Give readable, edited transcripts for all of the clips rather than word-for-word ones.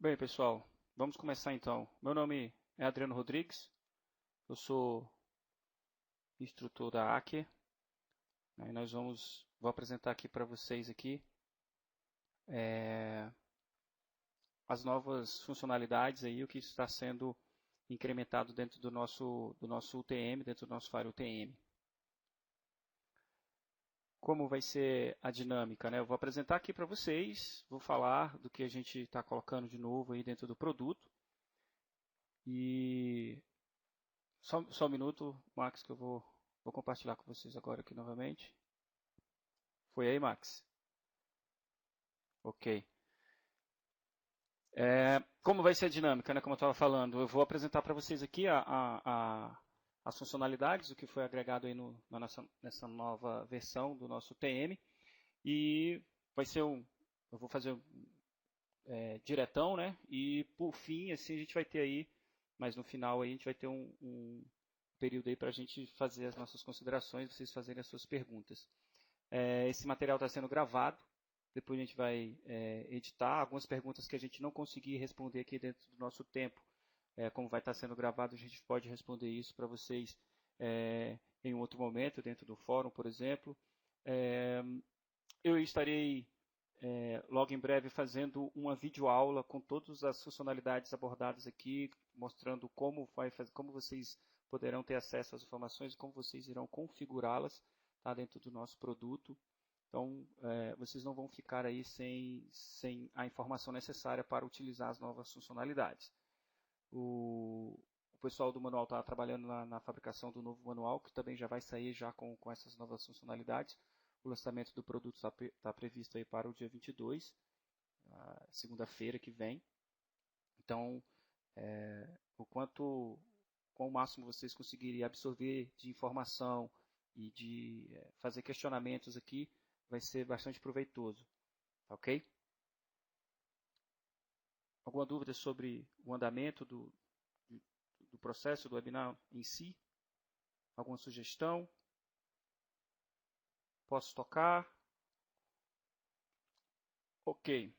Bem, pessoal, vamos começar então. Meu nome é Adriano Rodrigues, eu sou instrutor da Aker, né, e vou apresentar aqui para vocês aqui é, as novas funcionalidades aí, o que está sendo incrementado dentro do nosso UTM, dentro do nosso Fire UTM. Como vai ser a dinâmica, né? Eu vou apresentar aqui para vocês, vou falar do que a gente está colocando de novo aí dentro do produto e só um minuto, Max, que eu vou compartilhar com vocês agora aqui novamente. Foi aí, Max? Ok. Como vai ser a dinâmica, né? Como eu estava falando, eu vou apresentar para vocês aqui as funcionalidades, o que foi agregado aí nessa nova versão do nosso TM. E vai ser eu vou fazer diretão, né? E por fim, assim, a gente vai ter aí, mas no final aí a gente vai ter um período aí para a gente fazer as nossas considerações, vocês fazerem as suas perguntas. Esse material está sendo gravado, depois a gente vai editar. Algumas perguntas que a gente não conseguir responder aqui dentro do nosso tempo, como vai estar sendo gravado, a gente pode responder isso para vocês em um outro momento, dentro do fórum, por exemplo. Eu estarei logo em breve fazendo uma videoaula com todas as funcionalidades abordadas aqui, mostrando como vocês poderão ter acesso às informações e como vocês irão configurá-las, tá, dentro do nosso produto. Então, vocês não vão ficar aí sem a informação necessária para utilizar as novas funcionalidades. O pessoal do manual está trabalhando na fabricação do novo manual, que também já vai sair já com essas novas funcionalidades. O lançamento do produto está previsto aí para o dia 22, segunda-feira que vem. Então, com o máximo vocês conseguirem absorver de informação e de fazer questionamentos aqui, vai ser bastante proveitoso. Tá ok? Alguma dúvida sobre o andamento do processo do webinar em si? Alguma sugestão? Posso tocar? Ok.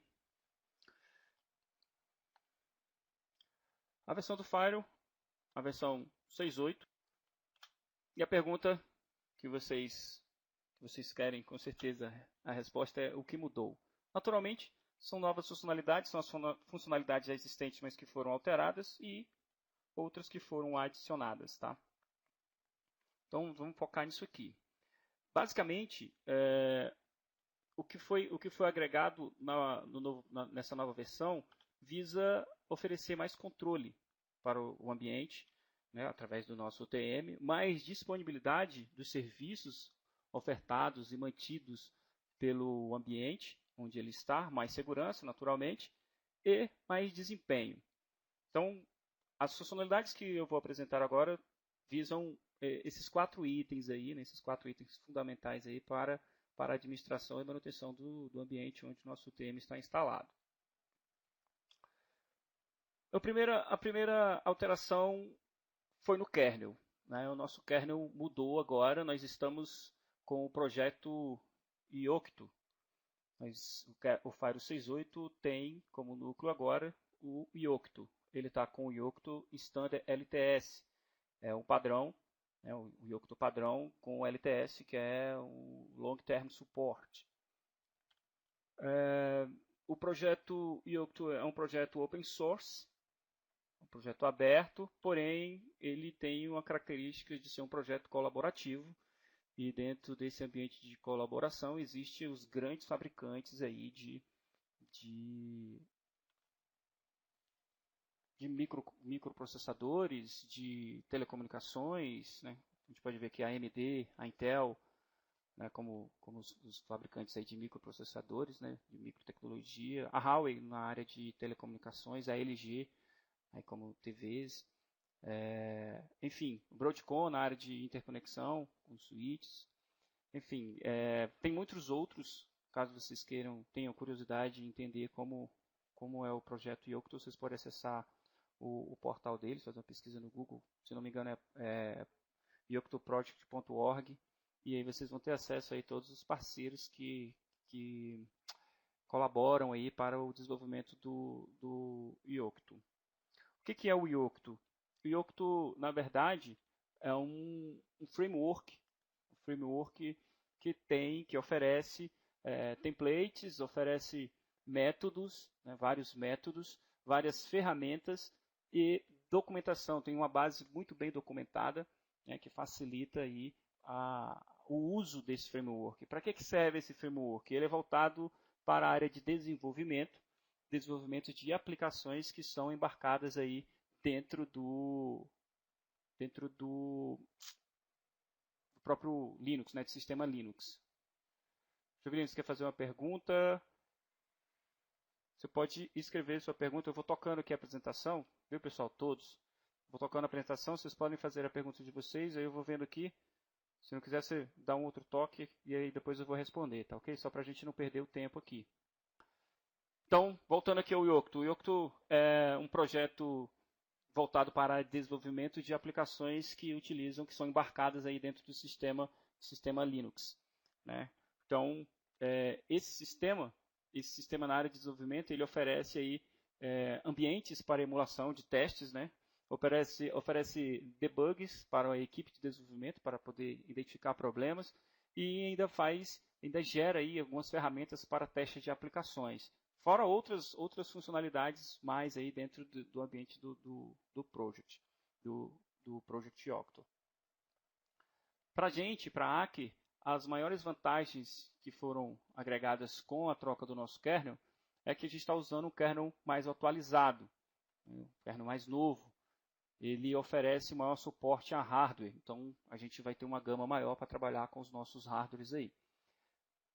A versão do Fire, a versão 6.8. E a pergunta que vocês querem, com certeza, a resposta é o que mudou. Naturalmente, são novas funcionalidades, são as funcionalidades já existentes, mas que foram alteradas, e outras que foram adicionadas. Tá? Então, vamos focar nisso aqui. Basicamente, o que foi agregado nessa nova versão visa oferecer mais controle para o ambiente, né, através do nosso UTM, mais disponibilidade dos serviços ofertados e mantidos pelo ambiente onde ele está, mais segurança, naturalmente, e mais desempenho. Então, as funcionalidades que eu vou apresentar agora visam esses 4 itens aí, né, esses 4 itens fundamentais aí para a administração e manutenção do ambiente onde o nosso UTM está instalado. A primeira alteração foi no kernel. Né? O nosso kernel mudou agora, nós estamos com o projeto Yocto. O Fire 6.8 tem como núcleo agora o Yocto. Ele está com o Yocto Standard LTS. É um padrão, né, o Yocto padrão com o LTS, que é o Long Term Support. O projeto Yocto é um projeto open source, um projeto aberto, porém ele tem uma característica de ser um projeto colaborativo, e dentro desse ambiente de colaboração existem os grandes fabricantes aí de microprocessadores, de telecomunicações, né? A gente pode ver que a AMD, a Intel, né, como os fabricantes aí de microprocessadores, né, de microtecnologia, a Huawei na área de telecomunicações, a LG aí como TVs, enfim, o Broadcom na área de interconexão, com switches, enfim, tem muitos outros, caso vocês tenham curiosidade de entender como é o projeto Yocto, vocês podem acessar o portal deles, fazer uma pesquisa no Google, se não me engano é yoctoproject.org, e aí vocês vão ter acesso aí a todos os parceiros que colaboram aí para o desenvolvimento do Yocto. O que é o Yocto? O Yocto, na verdade, é um framework que oferece templates, oferece métodos, né, vários métodos, várias ferramentas e documentação. Tem uma base muito bem documentada, né, que facilita aí o uso desse framework. Para que serve esse framework? Ele é voltado para a área de desenvolvimento de aplicações que são embarcadas aí dentro do próprio Linux, né, do sistema Linux. Jovelino, você quer fazer uma pergunta? Você pode escrever sua pergunta. Eu vou tocando aqui a apresentação, viu, pessoal? Todos. Vou tocando a apresentação, vocês podem fazer a pergunta de vocês, aí eu vou vendo aqui. Se não quiser, você dá um outro toque e aí depois eu vou responder, tá ok? Só para a gente não perder o tempo aqui. Então, voltando aqui ao Yocto. O Yocto é um projeto voltado para desenvolvimento de aplicações que são embarcadas aí dentro do sistema Linux, né? Então, esse sistema na área de desenvolvimento, ele oferece aí ambientes para emulação de testes, né? Oferece debugs para a equipe de desenvolvimento para poder identificar problemas e ainda gera aí algumas ferramentas para testes de aplicações. Fora outras funcionalidades mais aí dentro do ambiente do Project Yocto. Para a gente, para a ACK, as maiores vantagens que foram agregadas com a troca do nosso kernel é que a gente está usando um kernel mais atualizado, um kernel mais novo. Ele oferece maior suporte a hardware, então a gente vai ter uma gama maior para trabalhar com os nossos hardwares aí.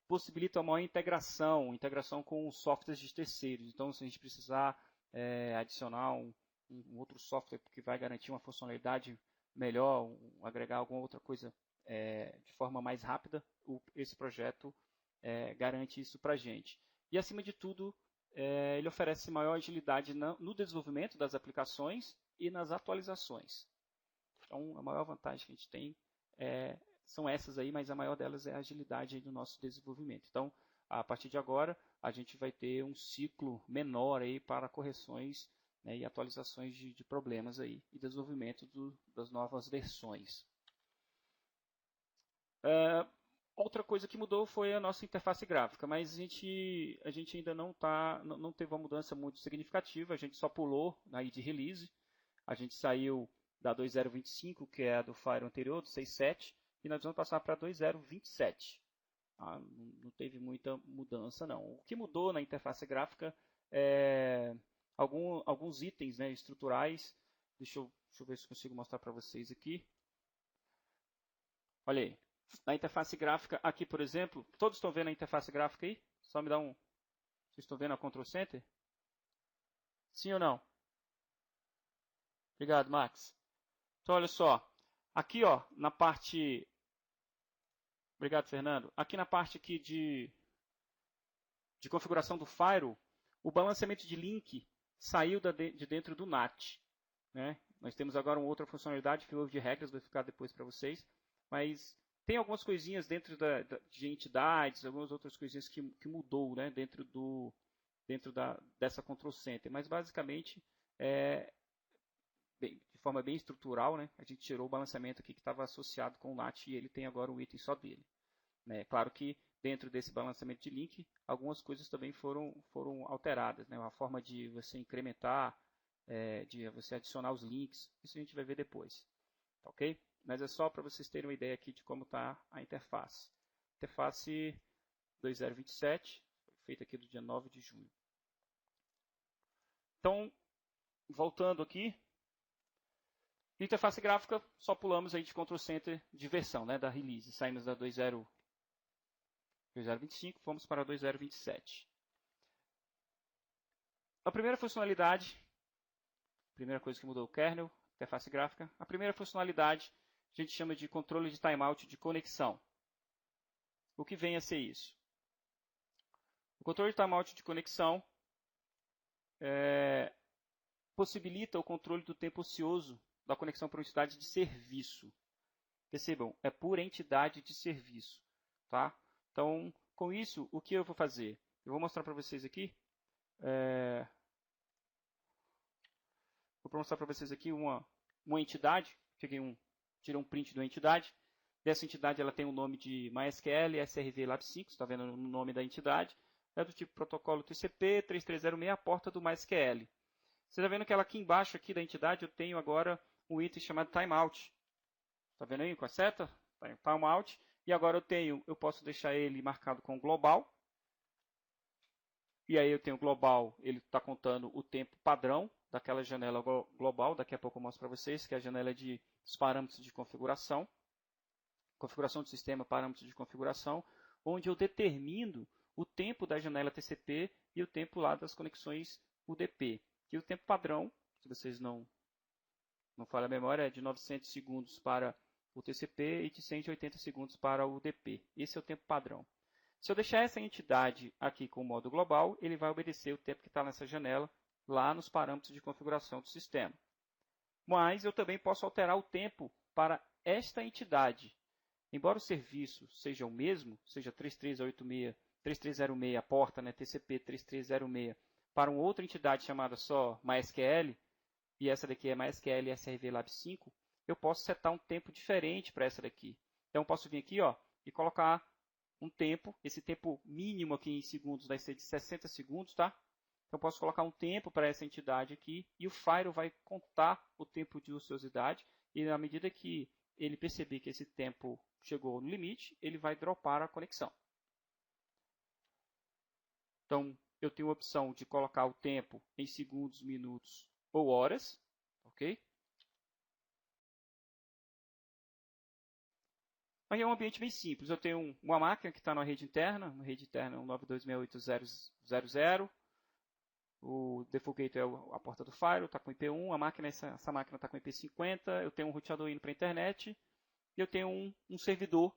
Possibilita uma maior integração com softwares de terceiros. Então, se a gente precisar adicionar um outro software que vai garantir uma funcionalidade melhor, agregar alguma outra coisa de forma mais rápida, esse projeto garante isso para a gente. E, acima de tudo, ele oferece maior agilidade no desenvolvimento das aplicações e nas atualizações. Então, a maior vantagem que a gente tem são essas aí, mas a maior delas é a agilidade do nosso desenvolvimento. Então, a partir de agora, a gente vai ter um ciclo menor aí para correções, né, e atualizações de problemas aí, e desenvolvimento das novas versões. Outra coisa que mudou foi a nossa interface gráfica, mas a gente ainda não teve uma mudança muito significativa, a gente só pulou aí de release, a gente saiu da 2.0.25, que é a do Fire anterior, do 6.7, e nós vamos passar para 2.0.27. Não teve muita mudança, não. O que mudou na interface gráfica é alguns itens, né, estruturais. Deixa eu ver se consigo mostrar para vocês aqui. Olha aí. Na interface gráfica, aqui, por exemplo, todos estão vendo a interface gráfica aí? Só me dá um... Vocês estão vendo a Control Center? Sim ou não? Obrigado, Max. Então, olha só. Aqui, ó, na parte... Obrigado, Fernando. Aqui na parte aqui de configuração do Firewall, o balanceamento de link saiu de dentro do NAT. Né? Nós temos agora uma outra funcionalidade, failover de regras, vai ficar depois para vocês. Mas tem algumas coisinhas dentro de entidades, algumas outras coisinhas que mudou, né, dentro dessa Control Center. Mas basicamente, de forma bem estrutural, né, a gente tirou o balanceamento aqui que estava associado com o NAT e ele tem agora um item só dele. Né? Claro que dentro desse balanceamento de link, algumas coisas também foram alteradas. Né? A forma de você incrementar, de você adicionar os links, isso a gente vai ver depois. Tá, ok? Mas é só para vocês terem uma ideia aqui de como está a interface. Interface 2.0.27, feita aqui do dia 9 de junho. Então, voltando aqui, interface gráfica, só pulamos aí de Control Center de versão, né, da release. Saímos da 2.0.25, fomos para 2.0.27. A primeira funcionalidade, primeira coisa que mudou o kernel, interface gráfica, a primeira funcionalidade a gente chama de controle de timeout de conexão. O que vem a ser isso? O controle de timeout de conexão possibilita o controle do tempo ocioso da conexão por entidade de serviço. Percebam, é por entidade de serviço. Tá? Então, com isso, o que eu vou fazer? Eu vou mostrar para vocês aqui. Vou mostrar para vocês aqui uma entidade. Tirei um print de uma entidade. Dessa entidade ela tem o nome de MySQL SRV Lab 5. Você está vendo o nome da entidade. É do tipo protocolo TCP 3306, a porta do MySQL. Você está vendo que ela aqui embaixo aqui da entidade eu tenho agora um item chamado timeout. Está vendo aí com a seta? Timeout. E agora eu posso deixar ele marcado com global. E aí eu tenho global, ele está contando o tempo padrão daquela janela global. Daqui a pouco eu mostro para vocês que é a janela dos parâmetros de configuração. Configuração do sistema, parâmetros de configuração, onde eu determino o tempo da janela TCP e o tempo lá das conexões UDP. E o tempo padrão, se vocês não falham a memória, é de 900 segundos para o TCP e de 180 segundos para o UDP. Esse é o tempo padrão. Se eu deixar essa entidade aqui com o modo global, ele vai obedecer o tempo que está nessa janela lá nos parâmetros de configuração do sistema. Mas eu também posso alterar o tempo para esta entidade. Embora o serviço seja o mesmo, seja 3306, a porta, né, TCP 3306, para uma outra entidade chamada só MySQL, e essa daqui é MySQL SRV Lab 5, eu posso setar um tempo diferente para essa daqui. Então, eu posso vir aqui e colocar um tempo, esse tempo mínimo aqui em segundos vai ser de 60 segundos, tá? Então, eu posso colocar um tempo para essa entidade aqui, e o Firewall vai contar o tempo de ociosidade, e na medida que ele perceber que esse tempo chegou no limite, ele vai dropar a conexão. Então, eu tenho a opção de colocar o tempo em segundos, minutos ou horas, ok? Mas é um ambiente bem simples. Eu tenho uma máquina que está na rede interna, uma rede interna 192.68.0.0. O default gateway é a porta do Firewall, está com IP1. Essa máquina está com IP50. Eu tenho um roteador indo para a internet. E eu tenho um servidor.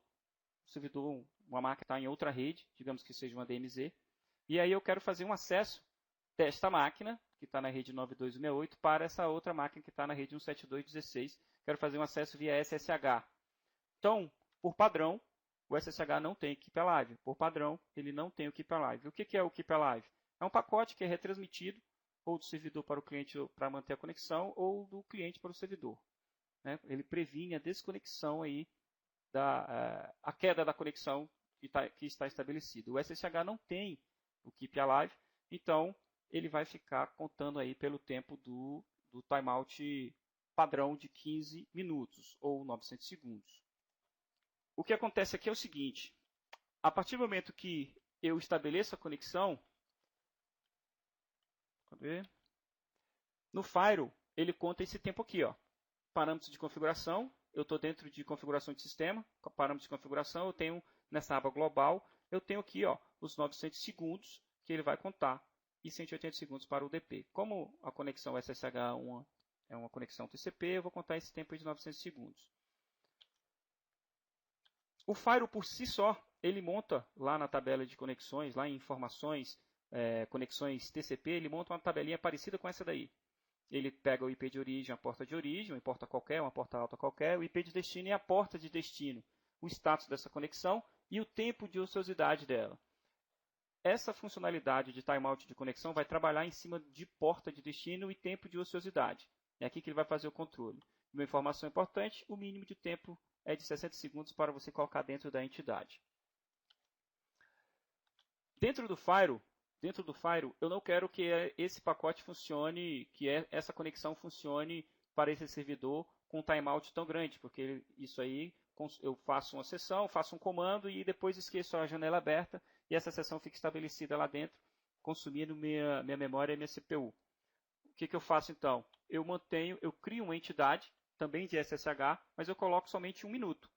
Uma máquina está em outra rede, digamos que seja uma DMZ. E aí eu quero fazer um acesso desta máquina, que está na rede 9268, para essa outra máquina que está na rede 172.16. Quero fazer um acesso via SSH. Então, por padrão, o SSH não tem Keep Alive. Por padrão, ele não tem o Keep Alive. O que é o Keep Alive? É um pacote que é retransmitido ou do servidor para o cliente para manter a conexão, ou do cliente para o servidor. Né? Ele previne a desconexão aí, a queda da conexão que está estabelecida. O SSH não tem o Keep Alive, então ele vai ficar contando aí pelo tempo do timeout padrão de 15 minutos ou 900 segundos. O que acontece aqui é o seguinte: a partir do momento que eu estabeleço a conexão, no Firewall ele conta esse tempo aqui, parâmetros de configuração. Eu estou dentro de configuração de sistema, parâmetros de configuração, eu tenho nessa aba global, eu tenho aqui os 900 segundos que ele vai contar e 180 segundos para o UDP. Como a conexão SSH é uma conexão TCP, eu vou contar esse tempo de 900 segundos. O Firewall por si só, ele monta lá na tabela de conexões, lá em informações, conexões TCP, ele monta uma tabelinha parecida com essa daí. Ele pega o IP de origem, a porta de origem, uma porta qualquer, uma porta alta qualquer, o IP de destino e a porta de destino, o status dessa conexão e o tempo de ociosidade dela. Essa funcionalidade de timeout de conexão vai trabalhar em cima de porta de destino e tempo de ociosidade. É aqui que ele vai fazer o controle. Uma informação importante: o mínimo de tempo é de 60 segundos para você colocar dentro da entidade. Dentro do Firewall, eu não quero que esse pacote funcione, que essa conexão funcione para esse servidor com um timeout tão grande, porque isso aí eu faço uma sessão, faço um comando e depois esqueço a janela aberta e essa sessão fica estabelecida lá dentro, consumindo minha memória e minha CPU. O que eu faço então? Eu crio uma entidade, também de SSH, mas eu coloco somente 1 minuto.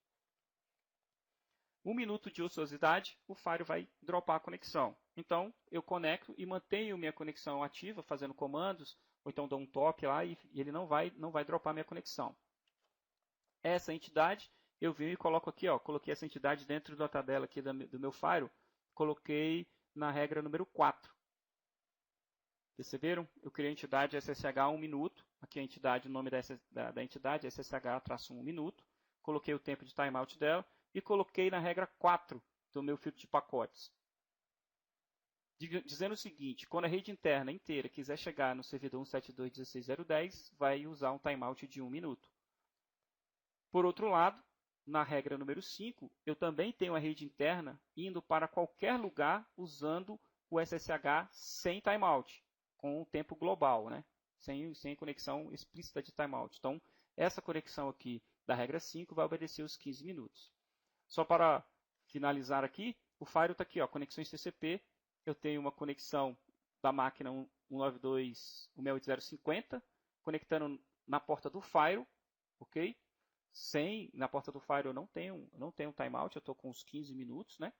1 minuto de ociosidade, o Firewall vai dropar a conexão. Então, eu conecto e mantenho minha conexão ativa, fazendo comandos, ou então dou um toque lá e ele não vai dropar minha conexão. Essa entidade, eu venho e coloco aqui, coloquei essa entidade dentro da tabela aqui do meu Firewall, coloquei na regra número 4. Perceberam? Eu criei a entidade SSH 1 minuto, aqui a entidade, o nome da entidade é SSH-1 minuto, coloquei o tempo de timeout dela, e coloquei na regra 4 do meu filtro de pacotes. dizendo o seguinte: quando a rede interna inteira quiser chegar no servidor 172.16.0.10, vai usar um timeout de 1 minuto. Por outro lado, na regra número 5, eu também tenho a rede interna indo para qualquer lugar usando o SSH sem timeout, com o tempo global, né? sem conexão explícita de timeout. Então, essa conexão aqui da regra 5 vai obedecer os 15 minutos. Só para finalizar aqui, o Firewall está aqui, ó, conexões TCP. Eu tenho uma conexão da máquina 192.168.0.50, conectando na porta do Firewall, ok? Na porta do Firewall eu não tenho timeout, eu estou com uns 15 minutos, né?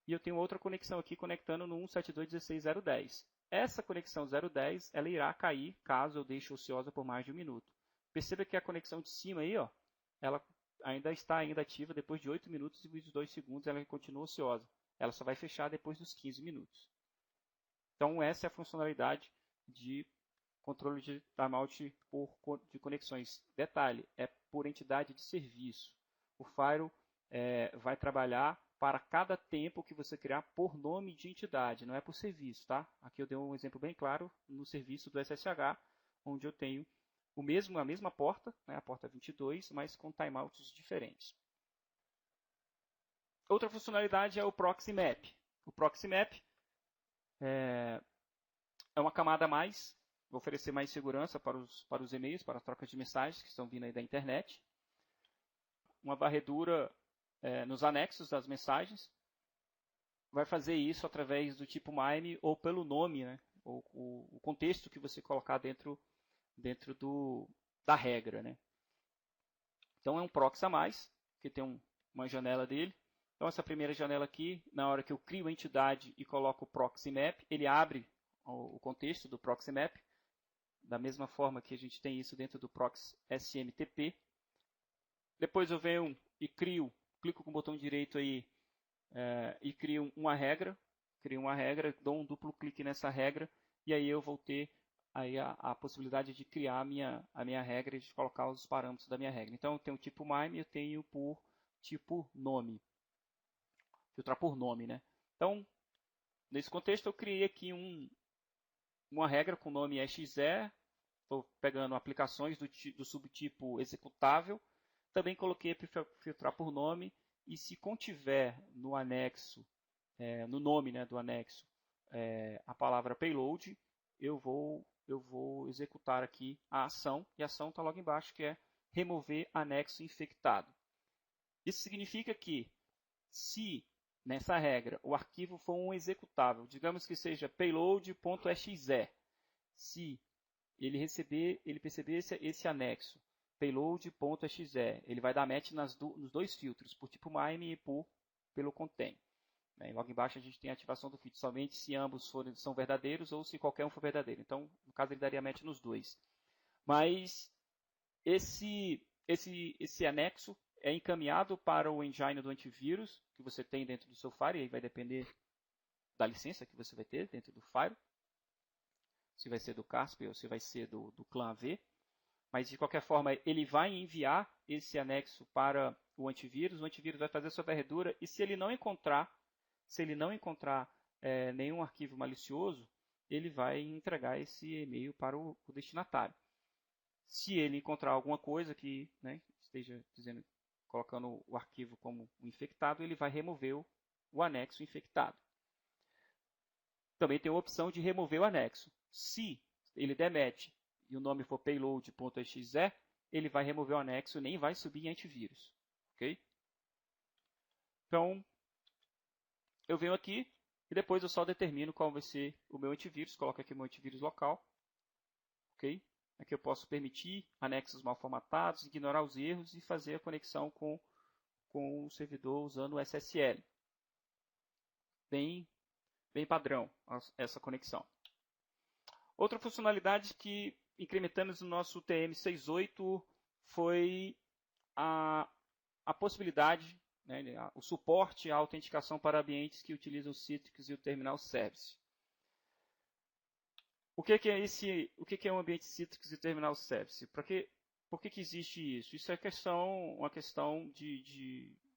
E eu tenho outra conexão aqui conectando no 172.16.0.10. Essa conexão 0.10, ela irá cair caso eu deixe ociosa por mais de 1 minuto. Perceba que a conexão de cima aí, ó, ela ainda está ativa depois de 8 minutos e 22 segundos, ela continua ociosa. Ela só vai fechar depois dos 15 minutos. Então, essa é a funcionalidade de controle de timeout de conexões. Detalhe, é por entidade de serviço. O Firewall vai trabalhar para cada tempo que você criar por nome de entidade, não é por serviço, tá? Aqui eu dei um exemplo bem claro no serviço do SSH, onde eu tenho a mesma porta, né, a porta 22, mas com timeouts diferentes. Outra funcionalidade é o Proxy Map. O Proxy Map é uma camada a mais, vai oferecer mais segurança para os e-mails, para as trocas de mensagens que estão vindo aí da internet. Uma varredura nos anexos das mensagens. Vai fazer isso através do tipo MIME ou pelo nome, né? Ou o contexto que você colocar dentro da regra, né? Então é um proxy a mais, que tem uma janela dele. Então essa primeira janela aqui, na hora que eu crio a entidade e coloco o proxy map, ele abre o contexto do proxy map, da mesma forma que a gente tem isso dentro do proxy SMTP. Depois eu venho e clico com o botão direito aí e crio uma regra, dou um duplo clique nessa regra e aí eu vou ter aí a possibilidade de criar a minha regra e de colocar os parâmetros da minha regra. Então eu tenho o tipo MIME e eu tenho por tipo nome. Filtrar por nome, né? Então, nesse contexto eu criei aqui uma regra com o nome exe. Estou pegando aplicações do subtipo executável. Também coloquei para filtrar por nome. E se contiver no anexo, no nome, né, do anexo, a palavra payload, eu vou executar aqui a ação. E a ação está logo embaixo, que é remover anexo infectado. Isso significa que, se nessa regra o arquivo for um executável, digamos que seja payload.exe, se ele perceber esse anexo, payload.exe, ele vai dar match nos dois filtros, por tipo MIME e pelo contém. Logo embaixo a gente tem a ativação do filtro, somente se ambos são verdadeiros ou se qualquer um for verdadeiro. Então, no caso, ele daria match nos dois. Mas esse anexo é encaminhado para o engine do antivírus que você tem dentro do seu Firewall, e aí vai depender da licença que você vai ter dentro do Firewall. Se vai ser do Casper ou se vai ser do Clan AV. Mas, de qualquer forma, ele vai enviar esse anexo para o antivírus vai fazer a sua varredura, e se ele não encontrar nenhum arquivo malicioso, ele vai entregar esse e-mail para o destinatário. Se ele encontrar alguma coisa que esteja colocando o arquivo como infectado, ele vai remover o anexo infectado. Também tem a opção de remover o anexo. Se ele der match e o nome for payload.exe, ele vai remover o anexo e nem vai subir em antivírus. Ok? Então, eu venho aqui e depois eu só determino qual vai ser o meu antivírus. Coloco aqui o meu antivírus local. Ok? Aqui eu posso permitir anexos mal formatados, ignorar os erros e fazer a conexão com o servidor usando o SSL. Bem padrão essa conexão. Outra funcionalidade que incrementamos no nosso TM68 foi a possibilidade, o suporte à autenticação para ambientes que utilizam o Citrix e o Terminal Service. O que é um ambiente Citrix e Terminal Service? Por que existe isso? Isso é uma questão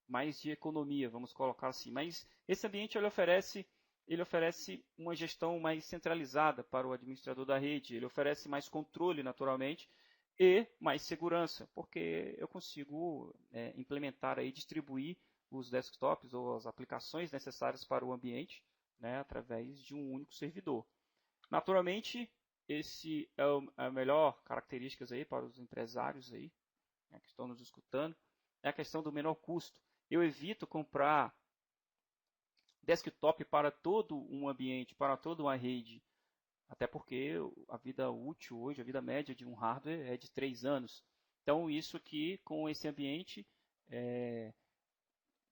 mais de economia, vamos colocar assim. Mas esse ambiente ele oferece ele oferece uma gestão mais centralizada para o administrador da rede, ele oferece mais controle, naturalmente, e mais segurança, porque eu consigo implementar e distribuir os desktops ou as aplicações necessárias para o ambiente, né, através de um único servidor. Naturalmente, esse é a melhor característica aí para os empresários aí, né, que estão nos escutando, é a questão do menor custo. Eu evito comprar desktop para todo um ambiente, para toda uma rede, até porque a vida útil hoje, a vida média de um hardware é de 3 anos. Então, isso aqui, com esse ambiente,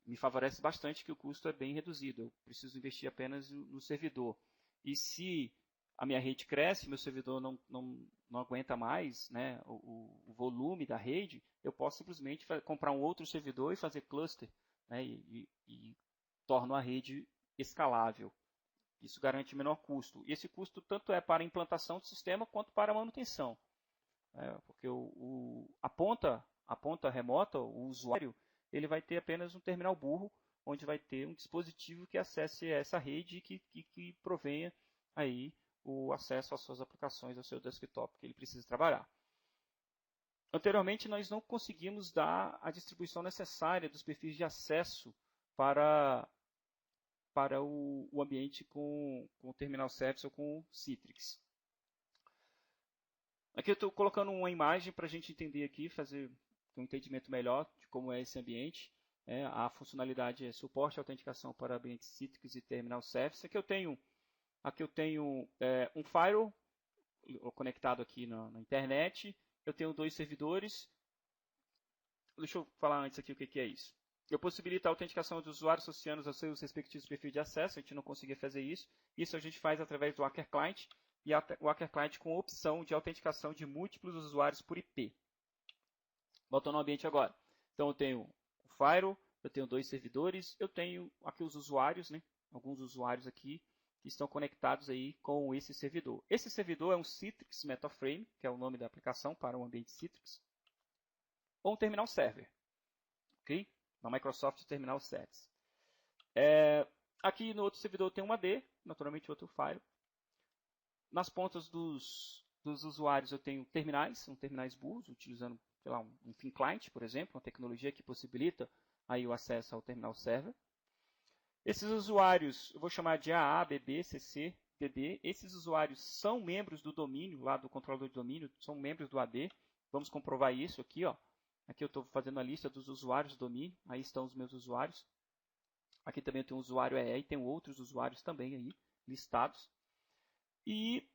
me favorece bastante que o custo é bem reduzido. Eu preciso investir apenas no servidor. E se a minha rede cresce, meu servidor não aguenta mais, né, o volume da rede, eu posso simplesmente comprar um outro servidor e fazer cluster, né, e torno a rede escalável. Isso garante menor custo. E esse custo tanto é para a implantação do sistema quanto para a manutenção. Porque a ponta remota, o usuário, ele vai ter apenas um terminal burro, onde vai ter um dispositivo que acesse essa rede e que provenha aí o acesso às suas aplicações, ao seu desktop que ele precisa trabalhar. Anteriormente, nós não conseguimos dar a distribuição necessária dos perfis de acesso para o ambiente com o Terminal Service ou com o Citrix. Aqui eu estou colocando uma imagem para a gente entender aqui, fazer um entendimento melhor de como é esse ambiente. A funcionalidade é suporte e autenticação para ambientes Citrix e Terminal Service. Aqui eu tenho um firewall conectado aqui na internet. Eu tenho 2 servidores. Deixa eu falar antes aqui o que é isso. Eu possibilito a autenticação dos usuários associando aos seus respectivos perfis de acesso. A gente não conseguia fazer isso. Isso a gente faz através do Hacker Client. E o Hacker Client com opção de autenticação de múltiplos usuários por IP. Voltando ao ambiente agora. Então eu tenho o firewall, eu tenho 2 servidores, eu tenho aqui os usuários, né? Alguns usuários aqui que estão conectados aí com esse servidor. Esse servidor é um Citrix MetaFrame, que é o nome da aplicação para o ambiente Citrix, ou um terminal server, ok? Na Microsoft Terminal Service. Aqui no outro servidor tem um AD, naturalmente outro firewall. Nas pontas dos usuários eu tenho terminais, terminais burros, utilizando sei lá, um thin client, por exemplo, uma tecnologia que possibilita aí o acesso ao terminal server. Esses usuários, eu vou chamar de AA, BB, CC, DD. Esses usuários são membros do domínio, lá do controlador de domínio, são membros do AD. Vamos comprovar isso aqui, ó. Aqui eu estou fazendo a lista dos usuários do domínio, aí estão os meus usuários. Aqui também eu tenho um usuário EE e tenho outros usuários também aí listados. E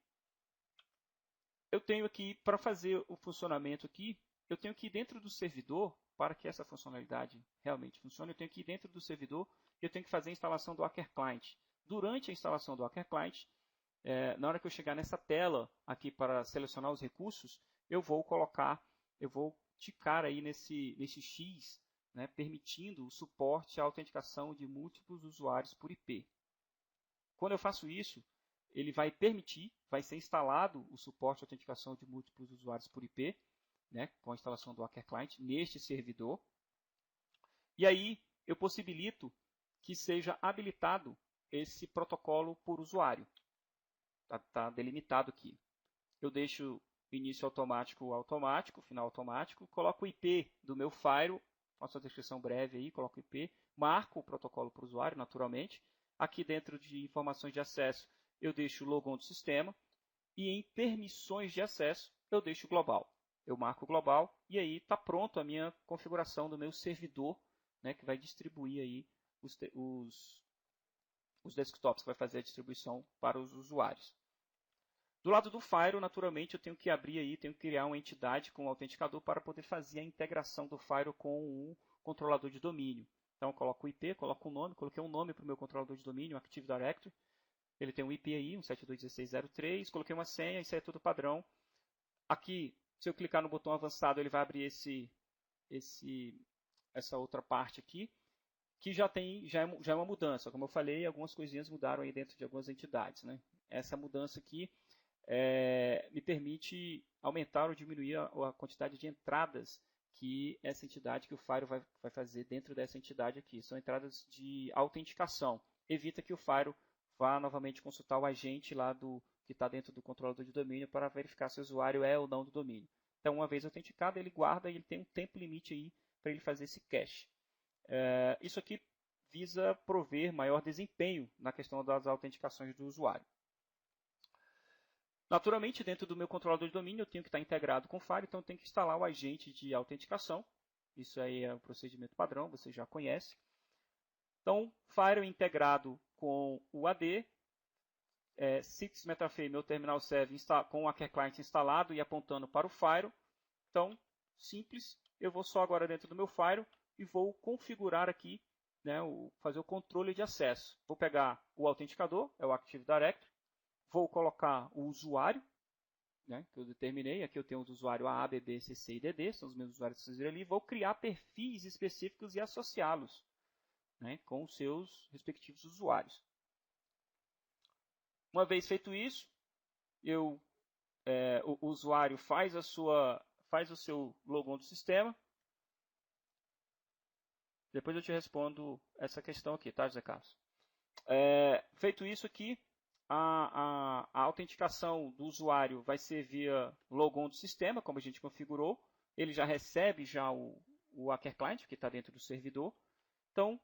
eu tenho aqui, para fazer o funcionamento aqui, eu tenho que ir dentro do servidor, para que essa funcionalidade realmente funcione, eu tenho que ir dentro do servidor e eu tenho que fazer a instalação do Hacker Client. Durante a instalação do Hacker Client, na hora que eu chegar nessa tela aqui para selecionar os recursos, eu vou ticar aí nesse X, né, permitindo o suporte à autenticação de múltiplos usuários por IP. Quando eu faço isso, ele vai permitir, vai ser instalado o suporte à autenticação de múltiplos usuários por IP, né, com a instalação do Hacker Client neste servidor. E aí eu possibilito que seja habilitado esse protocolo por usuário. Está delimitado aqui. Eu deixo início automático, final automático, coloco o IP do meu firewall, faço a descrição breve aí, coloco o IP, marco o protocolo para o usuário, naturalmente. Aqui dentro de informações de acesso, eu deixo o logon do sistema. E em permissões de acesso, eu deixo global. Eu marco global e aí está pronto a minha configuração do meu servidor, né, que vai distribuir aí os desktops, que vai fazer a distribuição para os usuários. Do lado do firewall, naturalmente, eu tenho que abrir aí, tenho que criar uma entidade com o autenticador para poder fazer a integração do firewall com o controlador de domínio. Então, eu coloco o IP, coloco um nome, coloquei um nome para o meu controlador de domínio, Active Directory. Ele tem um IP aí, 172.16.0.3, coloquei uma senha, isso aí é tudo padrão. Aqui, se eu clicar no botão avançado, ele vai abrir essa outra parte aqui, que já é uma mudança. Como eu falei, algumas coisinhas mudaram aí dentro de algumas entidades, né? Essa mudança aqui me permite aumentar ou diminuir a quantidade de entradas que essa entidade, que o firewall vai fazer dentro dessa entidade aqui. São entradas de autenticação. Evita que o firewall vá novamente consultar o agente lá que está dentro do controlador de domínio para verificar se o usuário é ou não do domínio. Então, uma vez autenticado, ele guarda e ele tem um tempo limite aí para ele fazer esse cache. Isso aqui visa prover maior desempenho na questão das autenticações do usuário. Naturalmente, dentro do meu controlador de domínio, eu tenho que estar integrado com o Fire, então eu tenho que instalar o agente de autenticação. Isso aí é o procedimento padrão, você já conhece. Então, Fire integrado com o AD, Six Metafei, meu terminal serve com o Hacker Client instalado e apontando para o Fire. Então, simples, eu vou só agora dentro do meu Fire e vou configurar aqui, né, fazer o controle de acesso. Vou pegar o autenticador, é o Active Directory, vou colocar o usuário, né, que eu determinei. Aqui eu tenho os usuários A, B, B, C, C e DD, são os meus usuários que vocês viram ali. Vou criar perfis específicos e associá-los, né, com os seus respectivos usuários. Uma vez feito isso, o usuário faz o seu logon do sistema. Depois eu te respondo essa questão aqui, tá, José Carlos? Feito isso aqui, a autenticação do usuário vai ser via logon do sistema, como a gente configurou. Ele já recebe o Hacker Client, que está dentro do servidor. Então,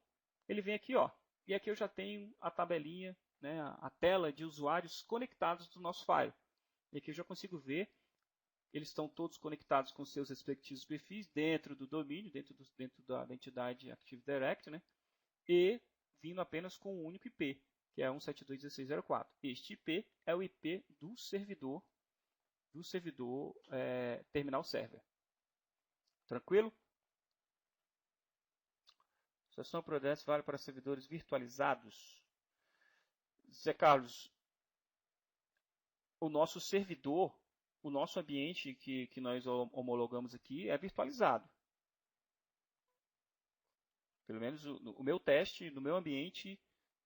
ele vem aqui, ó, e aqui eu já tenho a tabelinha, né, a tela de usuários conectados do nosso file. E aqui eu já consigo ver, eles estão todos conectados com seus respectivos perfis dentro do domínio, dentro da entidade Active Directory, né, e vindo apenas com um único IP, que é 172.16.04. Este IP é o IP do servidor terminal server. Tranquilo? Sessão Progress vale para servidores virtualizados. Zé Carlos, o nosso servidor, o nosso ambiente que nós homologamos aqui é virtualizado. Pelo menos o meu teste, no meu ambiente,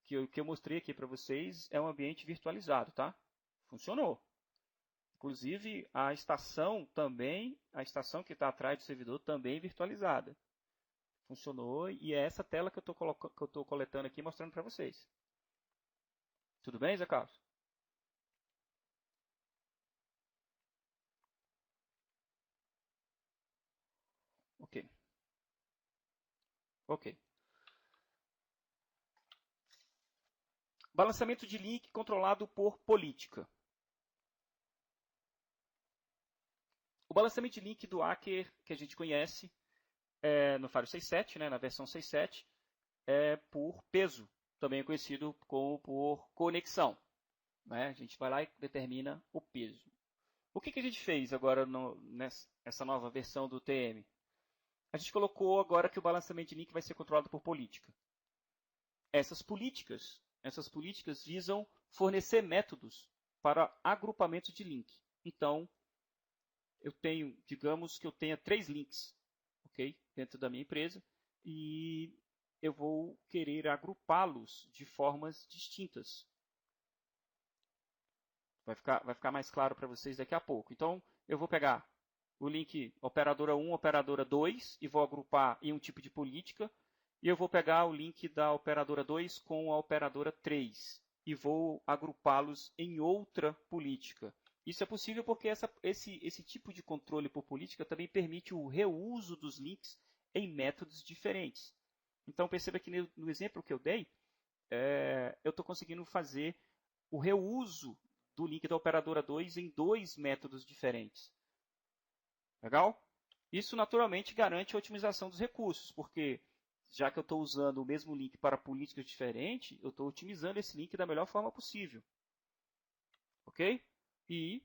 que eu mostrei aqui para vocês, é um ambiente virtualizado, tá? Funcionou. Inclusive, a estação que está atrás do servidor também é virtualizada. Funcionou e é essa tela que eu estou coletando aqui mostrando para vocês. Tudo bem, Zé Carlos? Ok. Ok. Balanceamento de link controlado por política. O balanceamento de link do hacker que a gente conhece no Fire 6.7, né, na versão 6.7, é por peso, também conhecido como por conexão. Né? A gente vai lá e determina o peso. O que a gente fez agora nessa nova versão do TM? A gente colocou agora que o balanceamento de link vai ser controlado por política. Essas políticas visam fornecer métodos para agrupamento de link. Então, digamos que eu tenha 3 links, ok, dentro da minha empresa, e eu vou querer agrupá-los de formas distintas. Vai ficar mais claro para vocês daqui a pouco. Então, eu vou pegar o link operadora 1, operadora 2 e vou agrupar em um tipo de política. E eu vou pegar o link da operadora 2 com a operadora 3 e vou agrupá-los em outra política. Isso é possível porque esse tipo de controle por política também permite o reuso dos links em métodos diferentes. Então, perceba que no exemplo que eu dei, eu estou conseguindo fazer o reuso do link da operadora 2 em 2 métodos diferentes. Legal? Isso naturalmente garante a otimização dos recursos, porque já que eu estou usando o mesmo link para políticas diferentes, eu estou otimizando esse link da melhor forma possível. Ok? E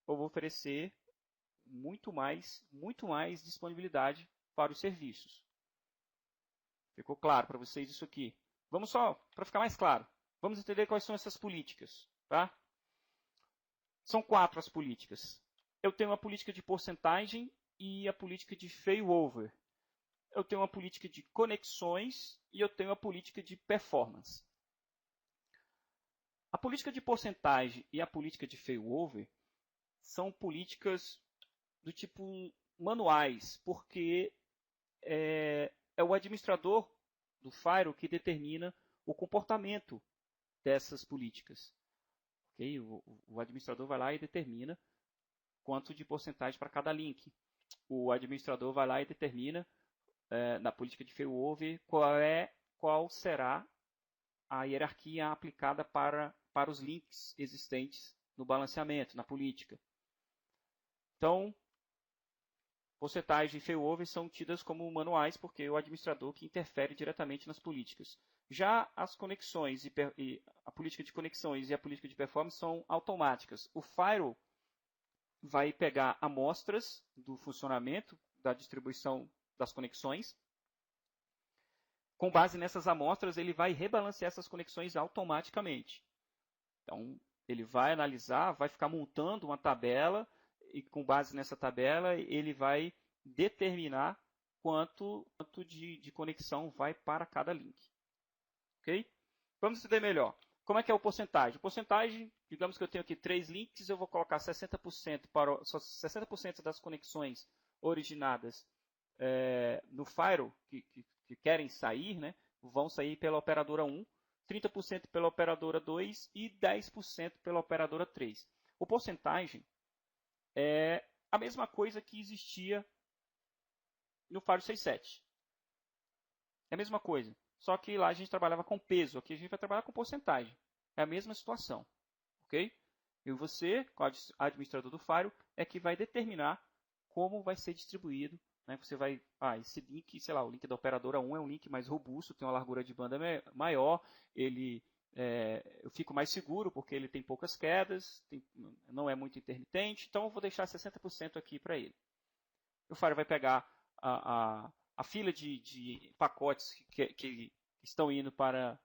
eu vou oferecer muito mais disponibilidade para os serviços. Ficou claro para vocês isso aqui? Vamos só, para ficar mais claro, vamos entender quais são essas políticas. Tá? São 4 as políticas. Eu tenho uma política de porcentagem e a política de failover. Eu tenho uma política de conexões e eu tenho a política de performance. A política de porcentagem e a política de failover são políticas do tipo manuais, porque é o administrador do Firewall que determina o comportamento dessas políticas. Okay? O administrador vai lá e determina quanto de porcentagem para cada link. O administrador vai lá e determina, na política de failover, qual será a hierarquia aplicada para os links existentes no balanceamento, na política. Então, porcentagens de failover são tidas como manuais porque é o administrador que interfere diretamente nas políticas. Já as conexões e a política de conexões e a política de performance são automáticas. O firewall vai pegar amostras do funcionamento da distribuição das conexões. Com base nessas amostras, ele vai rebalancear essas conexões automaticamente. Então, ele vai analisar, vai ficar montando uma tabela e com base nessa tabela, ele vai determinar quanto de conexão vai para cada link. Ok? Vamos entender melhor. Como é que é o porcentagem? O porcentagem, digamos que eu tenho aqui 3 links, eu vou colocar 60% das conexões originadas no firewall, que querem sair, né, vão sair pela operadora 1, 30% pela operadora 2 e 10% pela operadora 3. O porcentagem é a mesma coisa que existia no Firewall 6.7. É a mesma coisa. Só que lá a gente trabalhava com peso, aqui a gente vai trabalhar com porcentagem. É a mesma situação, ok? E você, como administrador do firewall, é que vai determinar como vai ser distribuído. Né? Você vai, esse link, sei lá, o link da operadora 1 é um link mais robusto, tem uma largura de banda maior, eu fico mais seguro porque ele tem poucas quedas, não é muito intermitente, então eu vou deixar 60% aqui para ele. O firewall vai pegar a fila de pacotes que estão indo para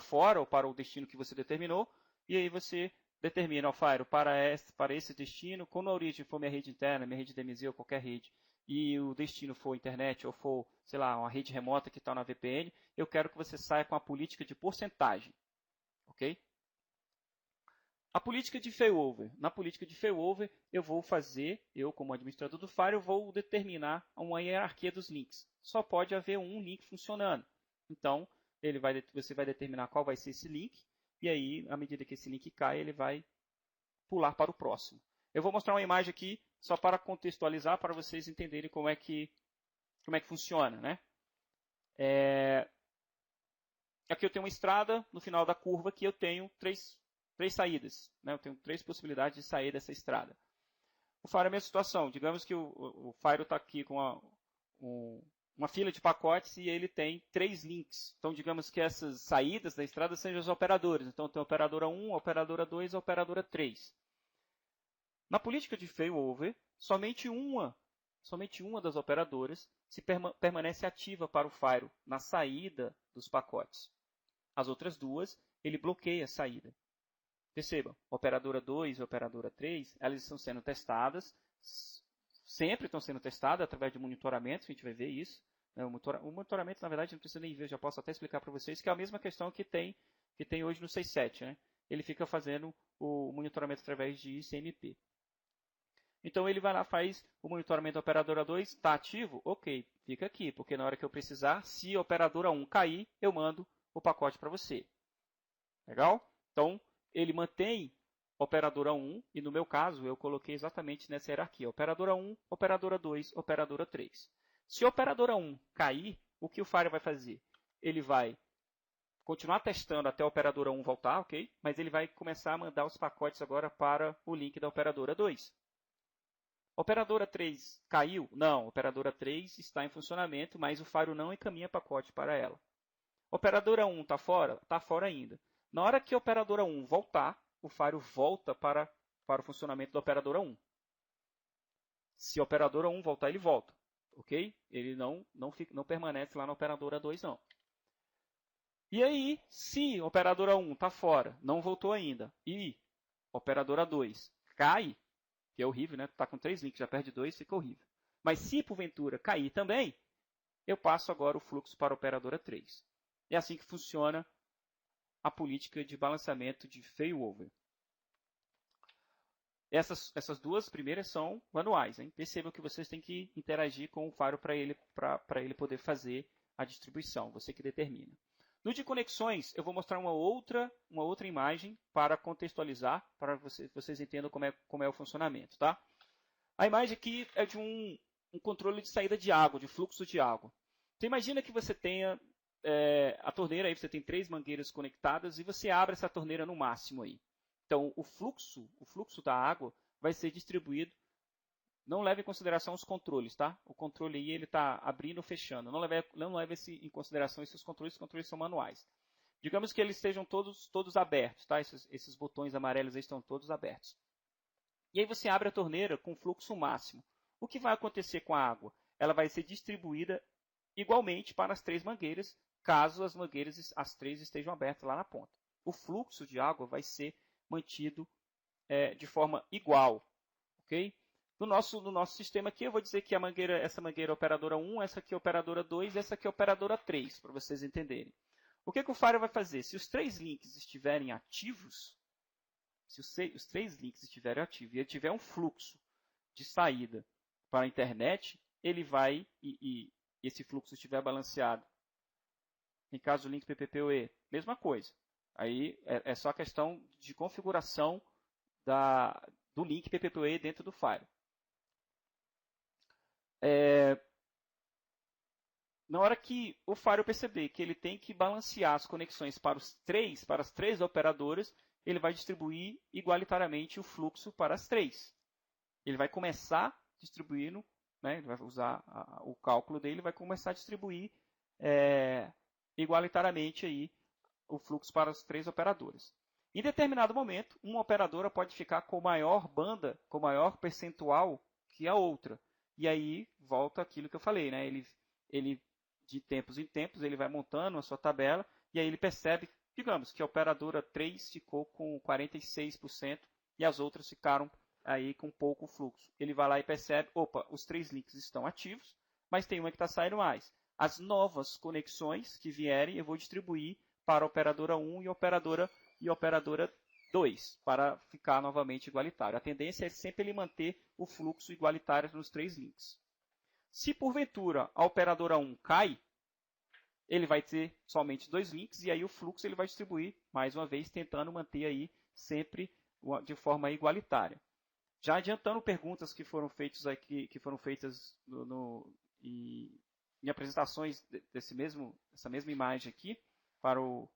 fora ou para o destino que você determinou, e aí você determina o firewall para esse destino, quando a origem for minha rede interna, minha rede DMZ ou qualquer rede, e o destino for internet ou for, sei lá, uma rede remota que está na VPN, eu quero que você saia com a política de porcentagem. Ok? A política de failover. Na política de failover, eu como administrador do firewall, vou determinar uma hierarquia dos links. Só pode haver um link funcionando. Então, você vai determinar qual vai ser esse link, e aí, à medida que esse link cai, ele vai pular para o próximo. Eu vou mostrar uma imagem aqui, só para contextualizar, para vocês entenderem como é que funciona. Né? Aqui eu tenho uma estrada, no final da curva aqui eu tenho três saídas. Né? Eu tenho 3 possibilidades de sair dessa estrada. O firewall é a mesma situação. Digamos que o firewall está aqui com uma fila de pacotes e ele tem 3 links. Então, digamos que essas saídas da estrada sejam os operadores. Então, tem a operadora 1, a operadora 2 e a operadora 3. Na política de failover, somente uma das operadoras permanece ativa para o firewall na saída dos pacotes. As outras 2, ele bloqueia a saída. Percebam, a operadora 2 e a operadora 3, elas estão sendo testadas, sempre estão sendo testadas através de monitoramento, a gente vai ver isso. O monitoramento, na verdade, não precisa nem ver, já posso até explicar para vocês, que é a mesma questão que tem hoje no 6.7. Né? Ele fica fazendo o monitoramento através de ICMP. Então, ele vai lá, faz o monitoramento da operadora 2, está ativo? Ok, fica aqui, porque na hora que eu precisar, se a operadora 1 cair, eu mando o pacote para você. Legal? Então, ele mantém a operadora 1, e no meu caso, eu coloquei exatamente nessa hierarquia. Operadora 1, operadora 2, operadora 3. Se a operadora 1 cair, o que o firewall vai fazer? Ele vai continuar testando até a operadora 1 voltar, ok? Mas ele vai começar a mandar os pacotes agora para o link da operadora 2. Operadora 3 caiu? Não, operadora 3 está em funcionamento, mas o firewall não encaminha pacote para ela. Operadora 1 está fora? Está fora ainda. Na hora que a operadora 1 voltar, o firewall volta para o funcionamento da operadora 1. Se a operadora 1 voltar, ele volta. Ok? Ele não permanece lá na operadora 2, não. E aí, se a operadora 1 está fora, não voltou ainda, e a operadora 2 cai, que é horrível, né? Está com 3 links, já perde 2, fica horrível. Mas se porventura cair também, eu passo agora o fluxo para a operadora 3. É assim que funciona a política de balanceamento de failover. Essas 2 primeiras são manuais. Hein? Percebam que vocês têm que interagir com o firewall para ele poder fazer a distribuição, você que determina. No de conexões, eu vou mostrar uma outra imagem para contextualizar, para vocês entendam como é o funcionamento. Tá? A imagem aqui é de um controle de saída de água, de fluxo de água. Então, imagina que você tenha a torneira, aí você tem 3 mangueiras conectadas e você abre essa torneira no máximo aí. Então, o fluxo da água vai ser distribuído. Não leve em consideração os controles, tá? O controle aí ele está abrindo ou fechando. Não leve em consideração esses controles. Os controles são manuais. Digamos que eles estejam todos abertos, tá? Esses botões amarelos aí estão todos abertos. E aí você abre a torneira com fluxo máximo. O que vai acontecer com a água? Ela vai ser distribuída igualmente para as 3 mangueiras, caso as mangueiras, as 3 estejam abertas lá na ponta. O fluxo de água vai ser mantido de forma igual, ok? No nosso sistema aqui, eu vou dizer que essa mangueira é operadora 1, essa aqui é operadora 2, essa aqui é operadora 3, para vocês entenderem. O que o Firewall vai fazer? Se os 3 links estiverem ativos, se os 3 links estiverem ativos e ele tiver um fluxo de saída para a internet, ele vai, e esse fluxo estiver balanceado, em caso do link PPPoE, mesma coisa. Aí é só questão de configuração do link PPPoE dentro do Firewall. Na hora que o Firewall perceber que ele tem que balancear as conexões para as três operadoras, ele vai distribuir igualitariamente o fluxo para as 3. Ele vai começar distribuindo, né, ele vai usar o cálculo dele, vai começar a distribuir igualitariamente aí o fluxo para as 3 operadoras. Em determinado momento, uma operadora pode ficar com maior banda, com maior percentual que a outra. E aí volta aquilo que eu falei, né? Ele de tempos em tempos, ele vai montando a sua tabela e aí ele percebe, digamos, que a operadora 3 ficou com 46% e as outras ficaram aí com pouco fluxo. Ele vai lá e percebe, opa, os 3 links estão ativos, mas tem uma que está saindo mais. As novas conexões que vierem, eu vou distribuir para a operadora 1 e operadora 2, para ficar novamente igualitário. A tendência é sempre ele manter o fluxo igualitário nos 3 links. Se porventura a operadora 1 cai, ele vai ter somente 2 links e aí o fluxo ele vai distribuir, mais uma vez, tentando manter aí sempre de forma igualitária. Já adiantando perguntas que foram feitas aqui, em apresentações dessa mesma imagem aqui para o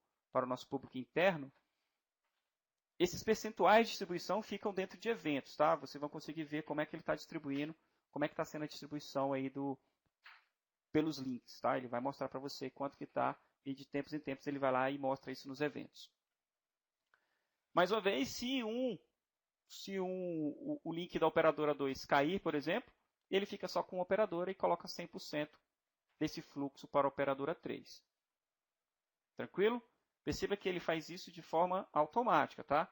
nosso público interno, esses percentuais de distribuição ficam dentro de eventos, tá? Vocês vão conseguir ver como é que ele está distribuindo, como é que está sendo a distribuição aí pelos links, tá? Ele vai mostrar para você quanto que está e de tempos em tempos ele vai lá e mostra isso nos eventos. Mais uma vez, se o link da operadora 2 cair, por exemplo, ele fica só com a operadora e coloca 100% desse fluxo para a operadora 3. Tranquilo? Perceba que ele faz isso de forma automática, tá?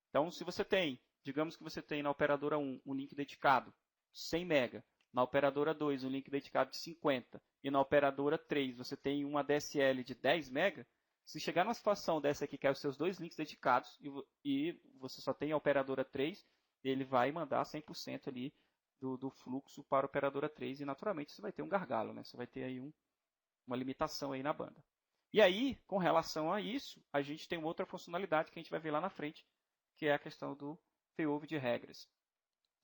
Então, se você tem, digamos que você tem na operadora 1 um link dedicado 100 MB, na operadora 2 um link dedicado de 50 e na operadora 3 você tem uma DSL de 10 MB, se chegar numa situação dessa aqui que é os seus 2 links dedicados e você só tem a operadora 3, ele vai mandar 100% ali do fluxo para a operadora 3 e naturalmente você vai ter um gargalo, né? Você vai ter aí uma limitação aí na banda. E aí, com relação a isso, a gente tem outra funcionalidade que a gente vai ver lá na frente, que é a questão do failover de regras.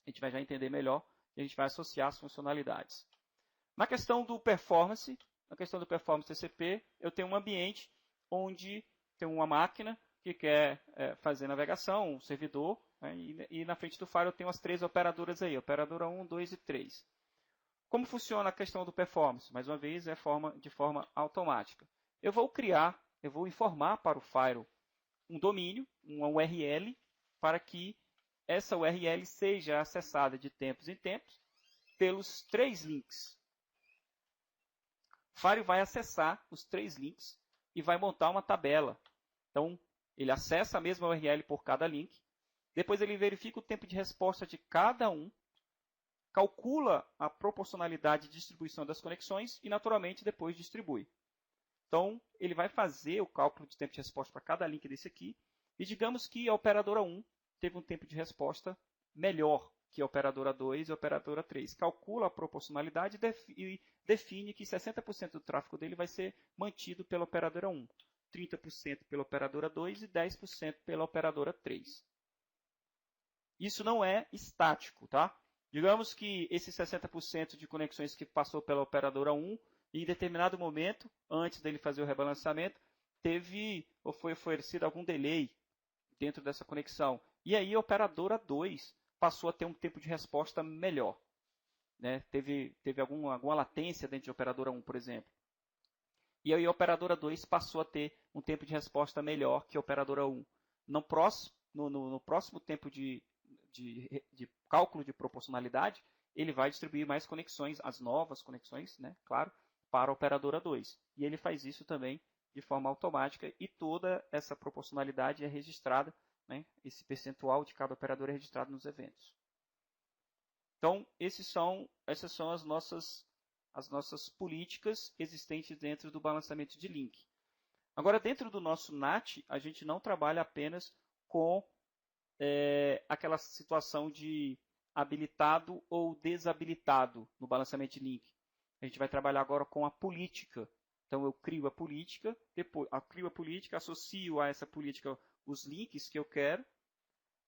A gente vai já entender melhor e a gente vai associar as funcionalidades. Na questão do performance TCP, eu tenho um ambiente onde tem uma máquina que quer fazer navegação, um servidor, né, e na frente do firewall eu tenho as 3 operadoras aí, operadora 1, 2 e 3. Como funciona a questão do performance? Mais uma vez, de forma automática. Eu vou informar para o firewall um domínio, uma URL, para que essa URL seja acessada de tempos em tempos pelos 3 links. O firewall vai acessar os 3 links e vai montar uma tabela. Então, ele acessa a mesma URL por cada link, depois ele verifica o tempo de resposta de cada um, calcula a proporcionalidade de distribuição das conexões e, naturalmente, depois distribui. Então, ele vai fazer o cálculo de tempo de resposta para cada link desse aqui. E digamos que a operadora 1 teve um tempo de resposta melhor que é a operadora 2 e a operadora 3. Calcula a proporcionalidade e define que 60% do tráfego dele vai ser mantido pela operadora 1, 30% pela operadora 2 e 10% pela operadora 3. Isso não é estático, tá? Digamos que esse 60% de conexões que passou pela operadora 1, em determinado momento, antes dele fazer o rebalanceamento, teve ou foi oferecido algum delay dentro dessa conexão. E aí a operadora 2 passou a ter um tempo de resposta melhor. Né? Teve alguma latência dentro de operadora 1, por exemplo. E aí a operadora 2 passou a ter um tempo de resposta melhor que a operadora 1. No próximo tempo de cálculo de proporcionalidade, ele vai distribuir mais conexões, as novas conexões, né, claro, para a operadora 2. E ele faz isso também de forma automática e toda essa proporcionalidade é registrada, né, esse percentual de cada operador é registrado nos eventos. Então, essas são as nossas políticas existentes dentro do balanceamento de link. Agora, dentro do nosso NAT, a gente não trabalha apenas com aquela situação de habilitado ou desabilitado no balanceamento de link. A gente vai trabalhar agora com a política. Então, eu crio a política, associo a essa política os links que eu quero.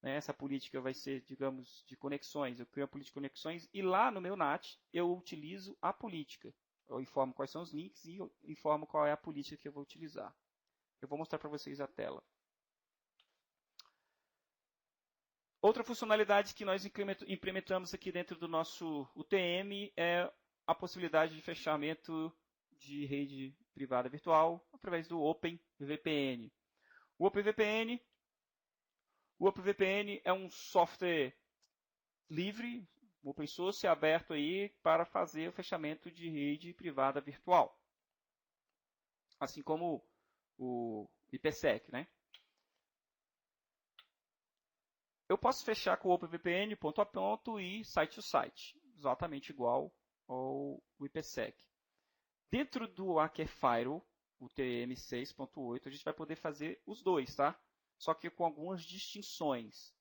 Né? Essa política vai ser, digamos, de conexões. Eu crio a política de conexões e lá no meu NAT eu utilizo a política. Eu informo quais são os links e eu informo qual é a política que eu vou utilizar. Eu vou mostrar para vocês a tela. Outra funcionalidade que nós implementamos aqui dentro do nosso UTM é a possibilidade de fechamento de rede privada virtual através do OpenVPN. O OpenVPN é um software livre, open source, aberto aí para fazer o fechamento de rede privada virtual. Assim como o IPsec, né? Eu posso fechar com o OpenVPN ponto a ponto e site to site, exatamente igual ao IPsec. Dentro do Akerfire, o TM6.8, a gente vai poder fazer os dois, tá? Só que com algumas distinções.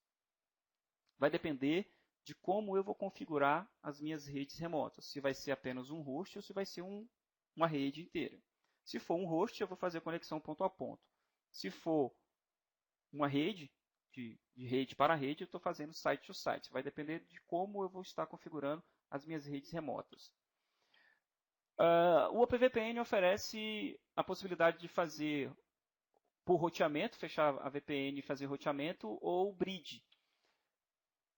Vai depender de como eu vou configurar as minhas redes remotas. Se vai ser apenas um host ou se vai ser uma rede inteira. Se for um host, eu vou fazer conexão ponto a ponto. Se for uma rede, de rede para rede, eu estou fazendo site to site. Vai depender de como eu vou estar configurando as minhas redes remotas. O OpenVPN oferece a possibilidade de fazer por roteamento, fechar a VPN e fazer roteamento, ou bridge.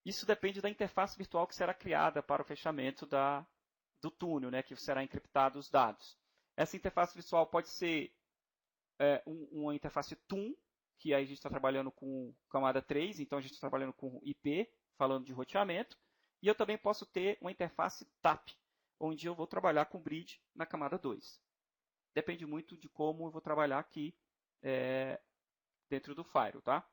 Isso depende da interface virtual que será criada para o fechamento do túnel, né, que será encriptado os dados. Essa interface virtual pode ser uma interface TUN, que aí a gente está trabalhando com camada 3, então a gente está trabalhando com IP, falando de roteamento. E eu também posso ter uma interface TAP, onde eu vou trabalhar com bridge na camada 2. Depende muito de como eu vou trabalhar aqui dentro do Firewall, tá?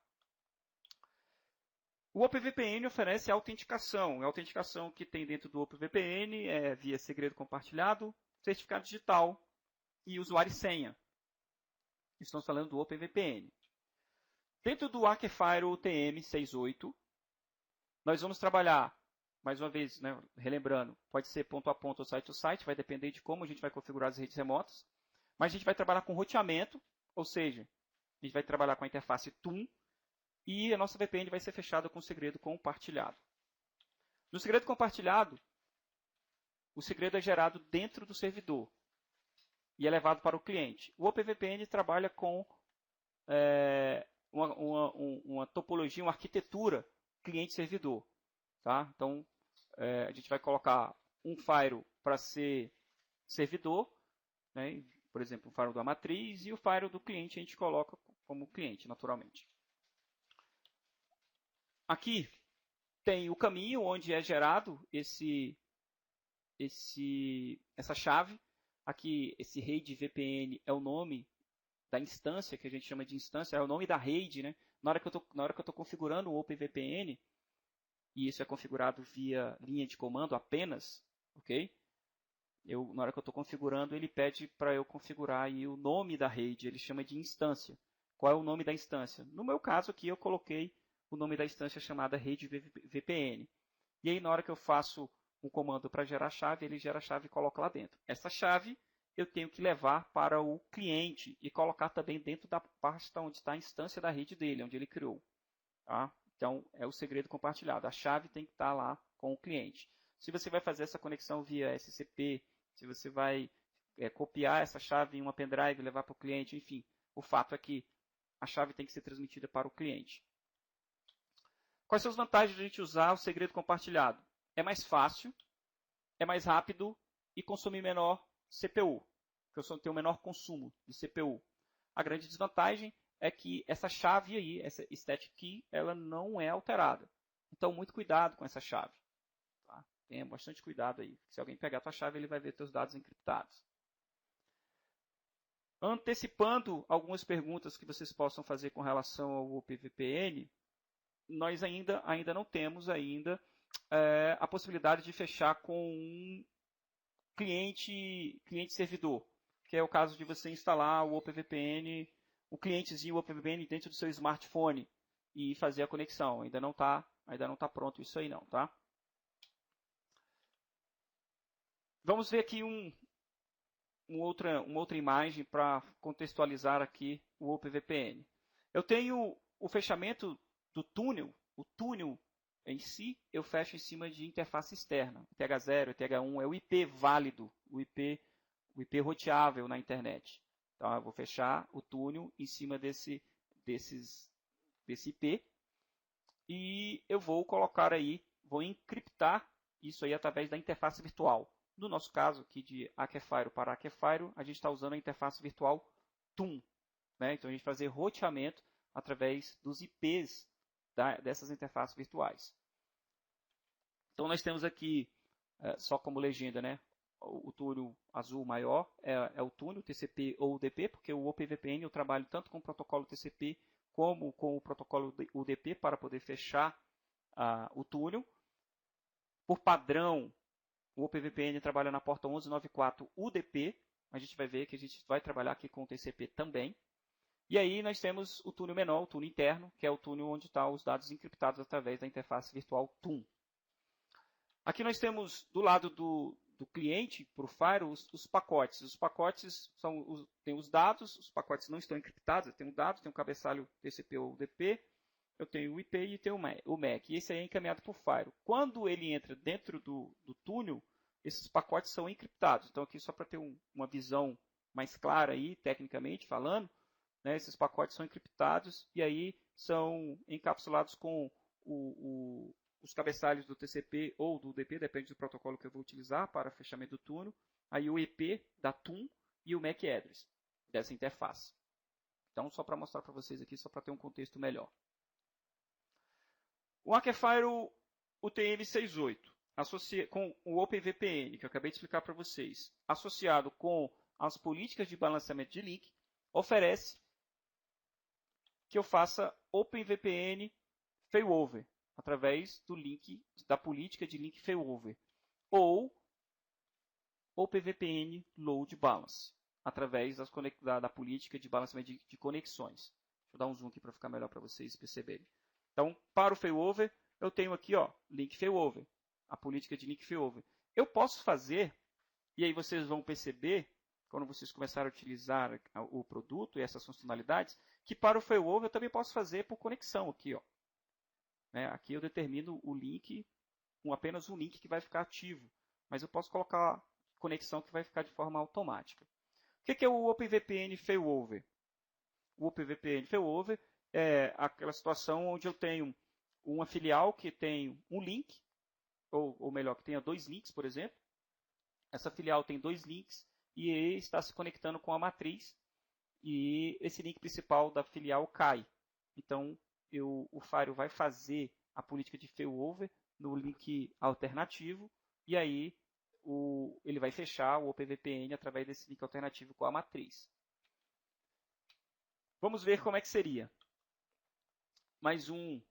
O OpenVPN oferece autenticação. A autenticação que tem dentro do OpenVPN é via segredo compartilhado, certificado digital e usuário e senha. Estamos falando do OpenVPN. Dentro do Akerfire TM68, nós vamos trabalhar, mais uma vez, né, relembrando, pode ser ponto a ponto ou site to site, vai depender de como a gente vai configurar as redes remotas. Mas a gente vai trabalhar com roteamento, ou seja, a gente vai trabalhar com a interface TUN e a nossa VPN vai ser fechada com segredo compartilhado. No segredo compartilhado, o segredo é gerado dentro do servidor e é levado para o cliente. O OpenVPN trabalha com uma topologia, uma arquitetura cliente-servidor. Tá? Então, a gente vai colocar um firewall para ser servidor, né? Por exemplo, o firewall da matriz, e o firewall do cliente a gente coloca como cliente, naturalmente. Aqui tem o caminho onde é gerado essa chave. Aqui, esse RAID VPN é o nome da instância, que a gente chama de instância, é o nome da rede, né? Na hora que eu estou configurando o OpenVPN, e isso é configurado via linha de comando apenas, ok? Na hora que eu estou configurando, ele pede para eu configurar aí o nome da rede, ele chama de instância. Qual é o nome da instância? No meu caso aqui, eu coloquei o nome da instância chamada rede VPN. e aí na hora que eu faço um comando para gerar chave, ele gera a chave e coloca lá dentro. Essa chave eu tenho que levar para o cliente e colocar também dentro da pasta onde está a instância da rede dele, onde ele criou. Tá? Então, é o segredo compartilhado. A chave tem que estar lá com o cliente. Se você vai fazer essa conexão via SCP, se você vai copiar essa chave em uma pendrive e levar para o cliente, enfim, o fato é que a chave tem que ser transmitida para o cliente. Quais são as vantagens de a gente usar o segredo compartilhado? É mais fácil, é mais rápido e consome menor CPU, porque eu tenho menor consumo de CPU. A grande desvantagem é que essa chave aí, essa static key, ela não é alterada. Então, muito cuidado com essa chave. Tá? Tenha bastante cuidado aí. Se alguém pegar a tua chave, ele vai ver teus dados encriptados. Antecipando algumas perguntas que vocês possam fazer com relação ao OpenVPN, nós ainda não temos a possibilidade de fechar com um cliente-servidor, que é o caso de você instalar o OpenVPN, o clientezinho OpenVPN dentro do seu smartphone e fazer a conexão. Ainda não tá pronto isso aí não, tá? Vamos ver aqui uma outra imagem para contextualizar aqui o OpenVPN. Eu tenho o fechamento do túnel, o túnel em si, eu fecho em cima de interface externa. ETH0, ETH1 é o IP válido, o IP roteável na internet. Então, eu vou fechar o túnel em cima desse IP e eu vou colocar aí, vou encriptar isso aí através da interface virtual. No nosso caso aqui de Aquefire para Aquefire, a gente está usando a interface virtual TUM. Né? Então, a gente vai fazer roteamento através dos IPs dessas interfaces virtuais. Então, nós temos aqui, só como legenda, né? O túnel azul maior é o túnel TCP ou UDP, porque o OpenVPN eu trabalho tanto com o protocolo TCP como com o protocolo UDP para poder fechar o túnel. Por padrão, o OpenVPN trabalha na porta 1194 UDP. A gente vai ver que a gente vai trabalhar aqui com o TCP também. E aí nós temos o túnel menor, o túnel interno, que é o túnel onde estão os dados encriptados através da interface virtual TUM. Aqui nós temos do lado do cliente, para o Fire, os pacotes. Os pacotes têm os dados, os pacotes não estão encriptados, eu tenho dados, tenho um cabeçalho TCP ou UDP, eu tenho o IP e tenho o MAC. E esse aí é encaminhado para o Fire. Quando ele entra dentro do túnel, esses pacotes são encriptados. Então, aqui só para ter uma visão mais clara aí, tecnicamente falando, né, esses pacotes são encriptados e aí são encapsulados com os cabeçalhos do TCP ou do UDP, depende do protocolo que eu vou utilizar para fechamento do túnel, aí o IP da TUM e o MAC address dessa interface. Então, só para mostrar para vocês aqui, só para ter um contexto melhor. O Aquefire UTM-68, com o OpenVPN, que eu acabei de explicar para vocês, associado com as políticas de balanceamento de link, oferece que eu faça OpenVPN failover, através do link, da política de link failover, ou OpenVPN load balance, através da política de balanceamento de conexões. Deixa eu dar um zoom aqui para ficar melhor para vocês perceberem. Então, para o failover, eu tenho aqui, link failover, a política de link failover. Eu posso fazer, e aí vocês vão perceber, quando vocês começarem a utilizar o produto e essas funcionalidades, que para o failover eu também posso fazer por conexão aqui, Aqui eu determino o link, apenas um link que vai ficar ativo, mas eu posso colocar conexão que vai ficar de forma automática. O que é o OpenVPN failover? O OpenVPN failover é aquela situação onde eu tenho uma filial que tem um link, ou melhor, que tenha 2 links, por exemplo. Essa filial tem 2 links e está se conectando com a matriz e esse link principal da filial cai. Então, o Fire vai fazer a política de failover no link alternativo e aí ele vai fechar o OpenVPN através desse link alternativo com a matriz. Vamos ver como é que seria. Mais um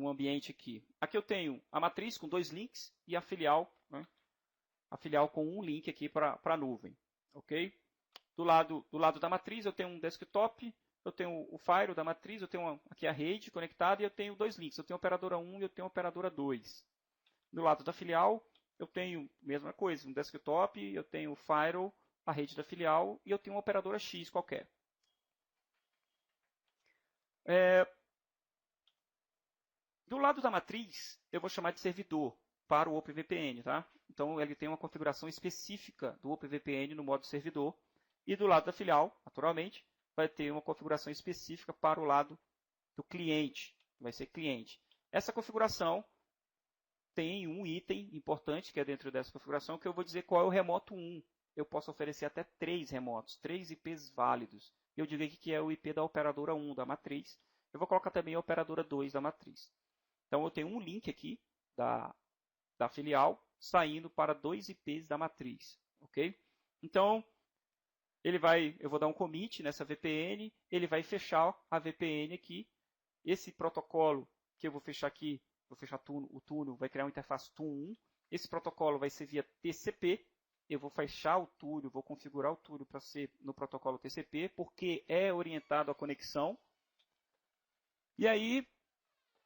ambiente aqui. Aqui eu tenho a matriz com 2 links e a filial, a filial com um link aqui para a nuvem. Ok? Do lado da matriz eu tenho um desktop, eu tenho o firewall da matriz, eu tenho aqui a rede conectada e eu tenho dois links. Eu tenho a operadora 1 e eu tenho a operadora 2. Do lado da filial, eu tenho a mesma coisa, um desktop, eu tenho o firewall, a rede da filial e eu tenho uma operadora X qualquer. Do lado da matriz, eu vou chamar de servidor para o OpenVPN. Tá? Então, ele tem uma configuração específica do OpenVPN no modo servidor. E do lado da filial, naturalmente, vai ter uma configuração específica para o lado do cliente. Vai ser cliente. Essa configuração tem um item importante que é dentro dessa configuração, que eu vou dizer qual é o remoto 1. Eu posso oferecer até 3 remotos, 3 IPs válidos. Eu digo aqui que é o IP da operadora 1 da matriz. Eu vou colocar também a operadora 2 da matriz. Então, eu tenho um link aqui da filial saindo para 2 IPs da matriz. Ok? Então, eu vou dar um commit nessa VPN, ele vai fechar a VPN aqui. Esse protocolo que eu vou fechar aqui, vou fechar o túnel, vai criar uma interface TUN1. Esse protocolo vai ser via TCP. Eu vou fechar o túnel, vou configurar o túnel para ser no protocolo TCP, porque é orientado à conexão. E aí,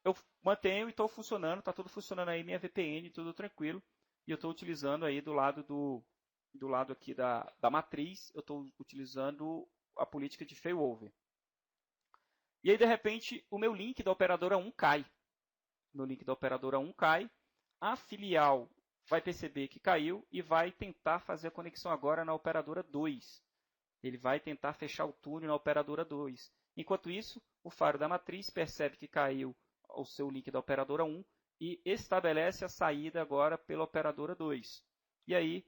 eu mantenho e estou funcionando, está tudo funcionando aí, minha VPN, tudo tranquilo. E eu estou utilizando aí do lado aqui da matriz, eu estou utilizando a política de failover. E aí, de repente, o meu link da operadora 1 cai. Meu link da operadora 1 cai. A filial vai perceber que caiu e vai tentar fazer a conexão agora na operadora 2. Ele vai tentar fechar o túnel na operadora 2. Enquanto isso, o firewall da matriz percebe que caiu o seu link da operadora 1 e estabelece a saída agora pela operadora 2. E aí,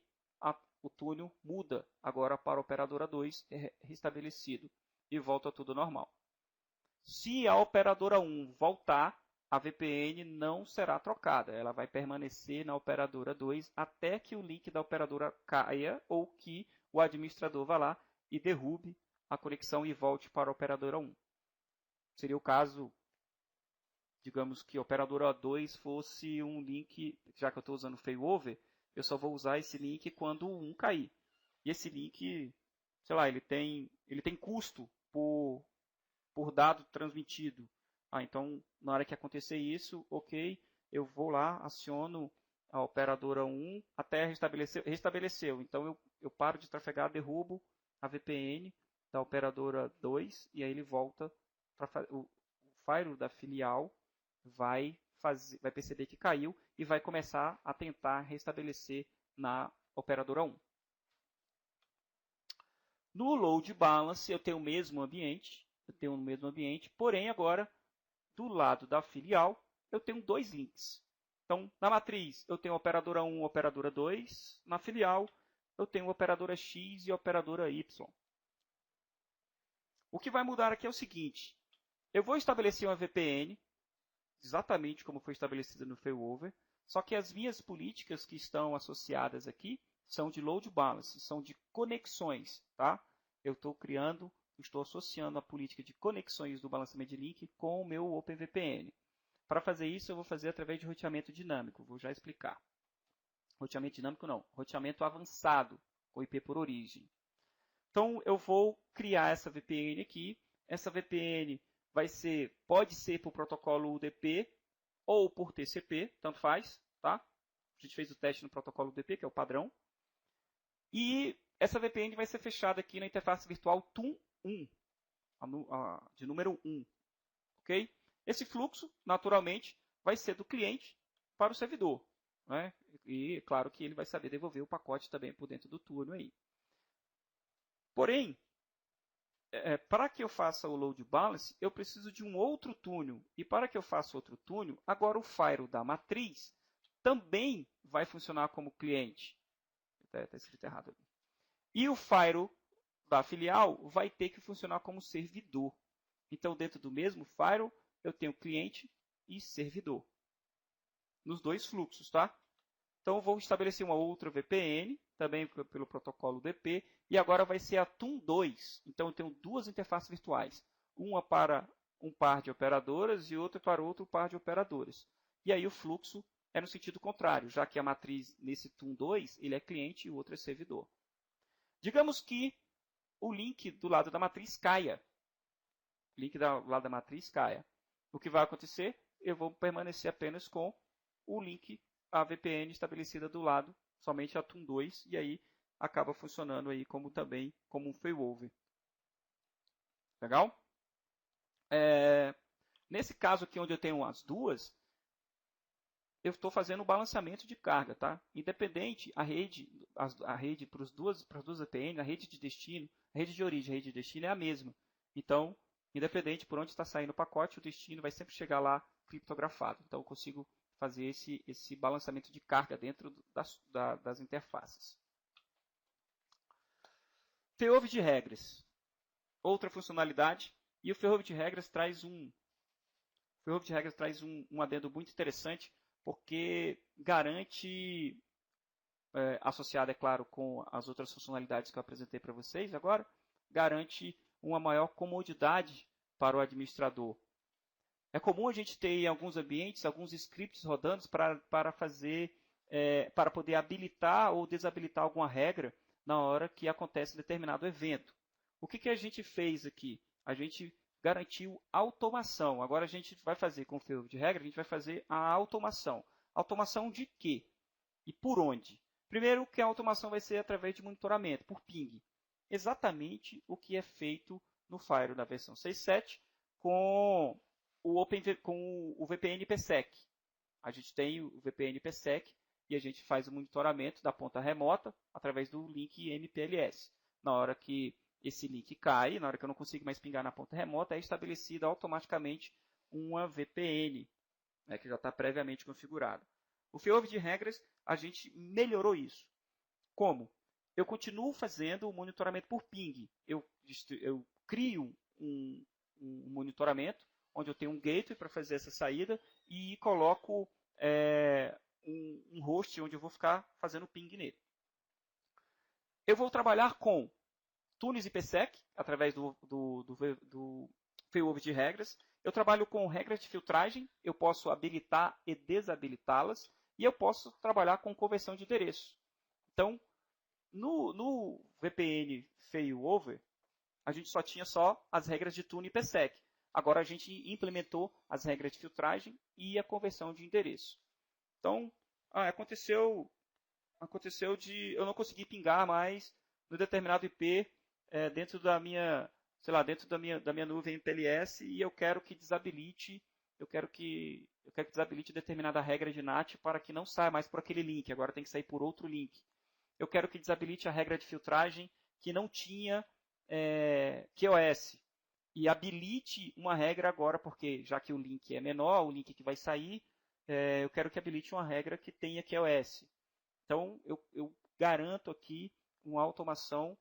o túnel muda agora para a operadora 2, restabelecido, e volta tudo normal. Se a operadora 1 voltar, a VPN não será trocada. Ela vai permanecer na operadora 2 até que o link da operadora caia ou que o administrador vá lá e derrube a conexão e volte para a operadora 1. Seria o caso, digamos que a operadora 2 fosse um link, já que eu estou usando o failover, eu só vou usar esse link quando o 1 cair. E esse link, sei lá, ele tem custo por dado transmitido. Então, na hora que acontecer isso, ok, eu vou lá, aciono a operadora 1 até restabeleceu. Então, eu paro de trafegar, derrubo a VPN da operadora 2 e aí ele volta para o firewall da filial vai perceber que caiu e vai começar a tentar restabelecer na operadora 1. No load balance eu tenho o mesmo ambiente, porém agora do lado da filial eu tenho 2 links. Então, na matriz eu tenho a operadora 1 e a operadora 2, na filial eu tenho a operadora X e a operadora Y. O que vai mudar aqui é o seguinte, eu vou estabelecer uma VPN, exatamente como foi estabelecida no failover, só que as minhas políticas que estão associadas aqui são de load balance, são de conexões. Tá? Eu estou associando a política de conexões do balanceamento de link com o meu OpenVPN. Para fazer isso, eu vou fazer através de roteamento dinâmico, vou já explicar. Roteamento dinâmico não, roteamento avançado, com IP por origem. Então, eu vou criar essa VPN aqui. Essa VPN pode ser por protocolo UDP ou por TCP, tanto faz. Tá? A gente fez o teste no protocolo UDP, que é o padrão. E essa VPN vai ser fechada aqui na interface virtual TUN1, de número 1. Okay? Esse fluxo, naturalmente, vai ser do cliente para o servidor. Né? E, claro, que ele vai saber devolver o pacote também por dentro do túnel aí. Porém, para que eu faça o load balance, eu preciso de um outro túnel. E para que eu faça outro túnel, agora o firewall da matriz também vai funcionar como cliente. Está escrito errado ali. E o firewall da filial vai ter que funcionar como servidor. Então, dentro do mesmo firewall, eu tenho cliente e servidor. Nos dois fluxos, tá? Então, eu vou estabelecer uma outra VPN, também pelo protocolo UDP, e agora vai ser a TUN2. Então, eu tenho duas interfaces virtuais. Uma para um par de operadoras e outra para outro par de operadoras. E aí o fluxo é no sentido contrário, já que a matriz nesse TUN2 ele é cliente e o outro é servidor. Digamos que o link do lado da matriz caia. link lá da matriz caia. O que vai acontecer? Eu vou permanecer apenas com o link, a VPN estabelecida do lado, somente a TUN2, e aí acaba funcionando aí também como um failover. Legal? Nesse caso aqui onde eu tenho as duas, eu estou fazendo o balanceamento de carga, tá? Independente, a rede para as duas VPN, a rede de destino, a rede de origem e a rede de destino é a mesma. Então, independente por onde está saindo o pacote, o destino vai sempre chegar lá criptografado. Então, eu consigo fazer esse balanceamento de carga dentro das interfaces. Failover de regras. Outra funcionalidade. E o Failover de regras traz um adendo muito interessante, porque garante, associado, é claro, com as outras funcionalidades que eu apresentei para vocês agora, garante uma maior comodidade para o administrador. É comum a gente ter em alguns ambientes, alguns scripts rodando para poder habilitar ou desabilitar alguma regra na hora que acontece determinado evento. O que a gente fez aqui? A gente garantiu automação. Agora a gente vai fazer com o failover de regra, a gente vai fazer a automação. Automação de quê? E por onde? Primeiro que a automação vai ser através de monitoramento, por ping. Exatamente o que é feito no Firewall da versão 6.7 com o VPN PSEC. A gente tem o VPN PSEC e a gente faz o monitoramento da ponta remota através do link MPLS. Na hora que esse link cai, na hora que eu não consigo mais pingar na ponta remota, é estabelecida automaticamente uma VPN, né, que já está previamente configurada. O failover de regras, a gente melhorou isso. Como? Eu continuo fazendo o monitoramento por ping. Eu crio um monitoramento, onde eu tenho um gateway para fazer essa saída e coloco um host onde eu vou ficar fazendo ping nele. Eu vou trabalhar com Tunis e PSEC, através do failover de regras. Eu trabalho com regras de filtragem, eu posso habilitar e desabilitá-las, e eu posso trabalhar com conversão de endereço. Então, no VPN failover, a gente só tinha as regras de Tune e PSEC. Agora a gente implementou as regras de filtragem e a conversão de endereço. Então, aconteceu de eu não conseguir pingar mais no determinado IP dentro da minha nuvem MPLS e eu quero que desabilite determinada regra de NAT para que não saia mais por aquele link, agora tem que sair por outro link. Eu quero que desabilite a regra de filtragem que não tinha QoS e habilite uma regra agora, porque já que o link é menor, o link que vai sair, eu quero que habilite uma regra que tenha QoS. Então, eu garanto aqui uma automação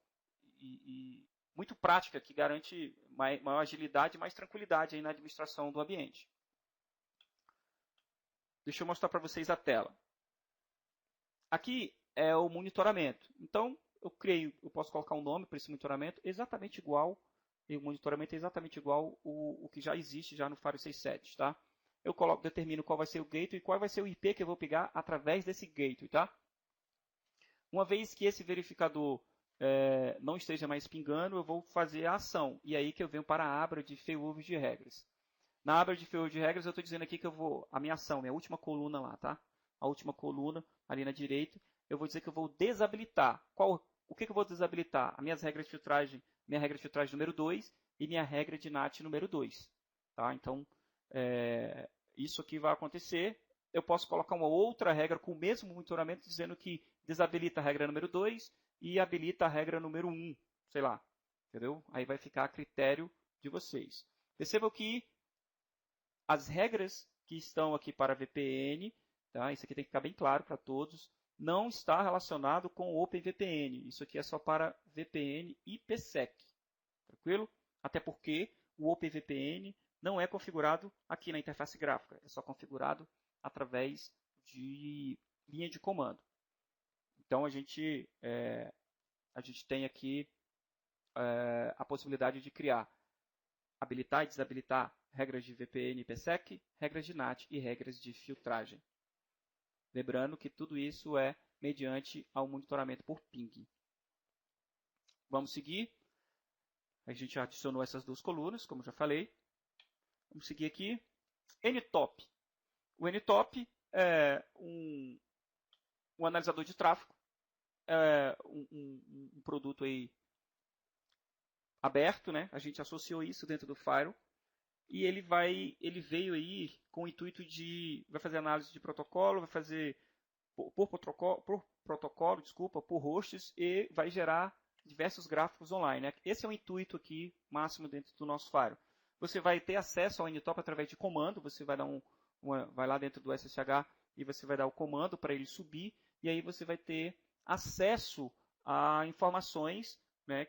muito prática, que garante maior agilidade e mais tranquilidade aí na administração do ambiente. Deixa eu mostrar para vocês a tela. Aqui é o monitoramento. Então, eu posso colocar um nome para esse monitoramento exatamente igual, e o monitoramento é exatamente igual o que já existe já no Firewall 6.7, tá? Eu determino qual vai ser o gateway e qual vai ser o IP que eu vou pegar através desse gateway, tá? Uma vez que esse verificador não esteja mais pingando, eu vou fazer a ação. E aí que eu venho para a aba de failover de regras. Na aba de failover de regras, eu estou dizendo aqui que a minha ação, minha última coluna lá, tá? A última coluna ali na direita, eu vou dizer que eu vou desabilitar. O que eu vou desabilitar? As minhas regras de filtragem, minha regra de filtragem número 2 e minha regra de NAT número 2. Tá? Então, isso aqui vai acontecer. Eu posso colocar uma outra regra com o mesmo monitoramento, dizendo que desabilita a regra número 2 e habilita a regra número 1, sei lá. Entendeu? Aí vai ficar a critério de vocês. Percebam que as regras que estão aqui para VPN, tá? Isso aqui tem que ficar bem claro para todos, não está relacionado com o OpenVPN. Isso aqui é só para VPN e PSEC. Tranquilo? Até porque o OpenVPN não é configurado aqui na interface gráfica. É só configurado através de linha de comando. Então, a gente tem aqui a possibilidade de criar, habilitar e desabilitar regras de VPN e PSEC, regras de NAT e regras de filtragem. Lembrando que tudo isso é mediante ao monitoramento por ping. Vamos seguir. A gente já adicionou essas duas colunas, como já falei. Vamos seguir aqui. NTOP. O NTOP é um analisador de tráfego, é um produto aí aberto, né? A gente associou isso dentro do Firewall. E ele veio aí com o intuito vai fazer análise de protocolo, vai fazer por protocolo, por hosts, e vai gerar diversos gráficos online, né? Esse é o intuito aqui máximo dentro do nosso Firewall. Você vai ter acesso ao NTOP através de comando, você vai dar vai lá dentro do SSH e você vai dar o comando para ele subir, e aí você vai ter acesso a informações, né,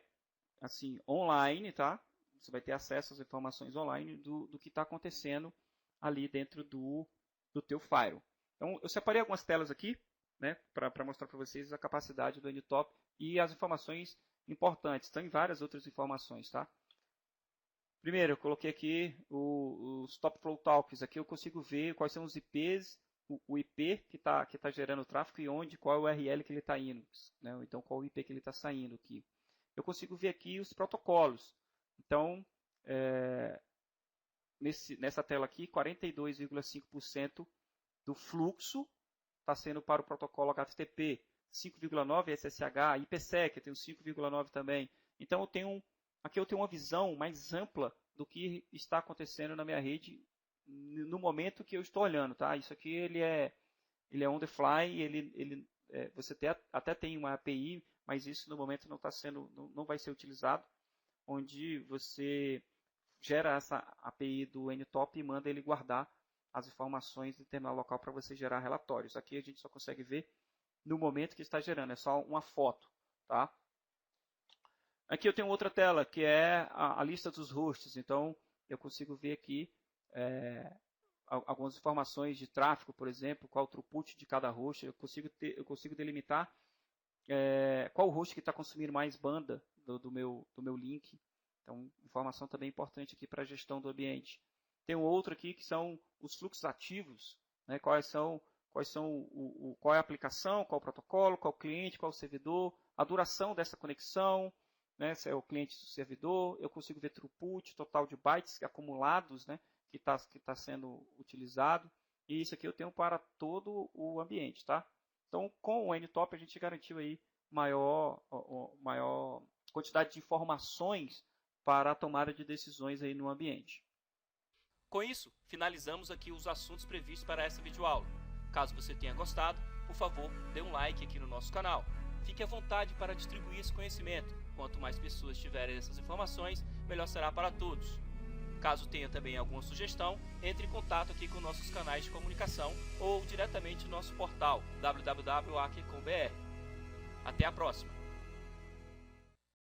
assim, online, tá? Você vai ter acesso às informações online do que está acontecendo ali dentro do teu Firewall. Então, eu separei algumas telas aqui, né, para mostrar para vocês a capacidade do NTOP e as informações importantes. Tem várias outras informações, tá? Primeiro, eu coloquei aqui os Top Flow Talks. Aqui eu consigo ver quais são os IPs, o IP que está gerando o tráfego e qual é o URL que ele está indo, né? Então, qual o IP que ele está saindo aqui. Eu consigo ver aqui os protocolos. Então, nessa tela aqui, 42,5% do fluxo está sendo para o protocolo HTTP, 5,9% SSH, IPsec, eu tenho 5,9% também. Então, aqui eu tenho uma visão mais ampla do que está acontecendo na minha rede no momento que eu estou olhando, tá? Isso aqui ele é on the fly, você até tem uma API, mas isso no momento não vai ser utilizado, onde você gera essa API do NTOP e manda ele guardar as informações do terminal local para você gerar relatórios. Aqui a gente só consegue ver no momento que está gerando, é só uma foto, tá? Aqui eu tenho outra tela, que é a lista dos hosts. Então, eu consigo ver aqui algumas informações de tráfego, por exemplo, qual o throughput de cada host. Eu consigo delimitar qual host que está consumindo mais banda do meu link. Então, informação também importante aqui para a gestão do ambiente. Tem um outro aqui que são os fluxos ativos, né? Qual é a aplicação, qual é o protocolo, qual é o cliente, qual é o servidor, a duração dessa conexão, né? Se é o cliente do servidor, eu consigo ver throughput, total de bytes acumulados, né? que tá sendo utilizado. E isso aqui eu tenho para todo o ambiente, tá? Então, com o NTOP a gente garantiu aí maior quantidade de informações para a tomada de decisões aí no ambiente. Com isso, finalizamos aqui os assuntos previstos para essa videoaula. Caso você tenha gostado, por favor, dê um like aqui no nosso canal. Fique à vontade para distribuir esse conhecimento. Quanto mais pessoas tiverem essas informações, melhor será para todos. Caso tenha também alguma sugestão, entre em contato aqui com nossos canais de comunicação ou diretamente no nosso portal www.acom.br. Até a próxima!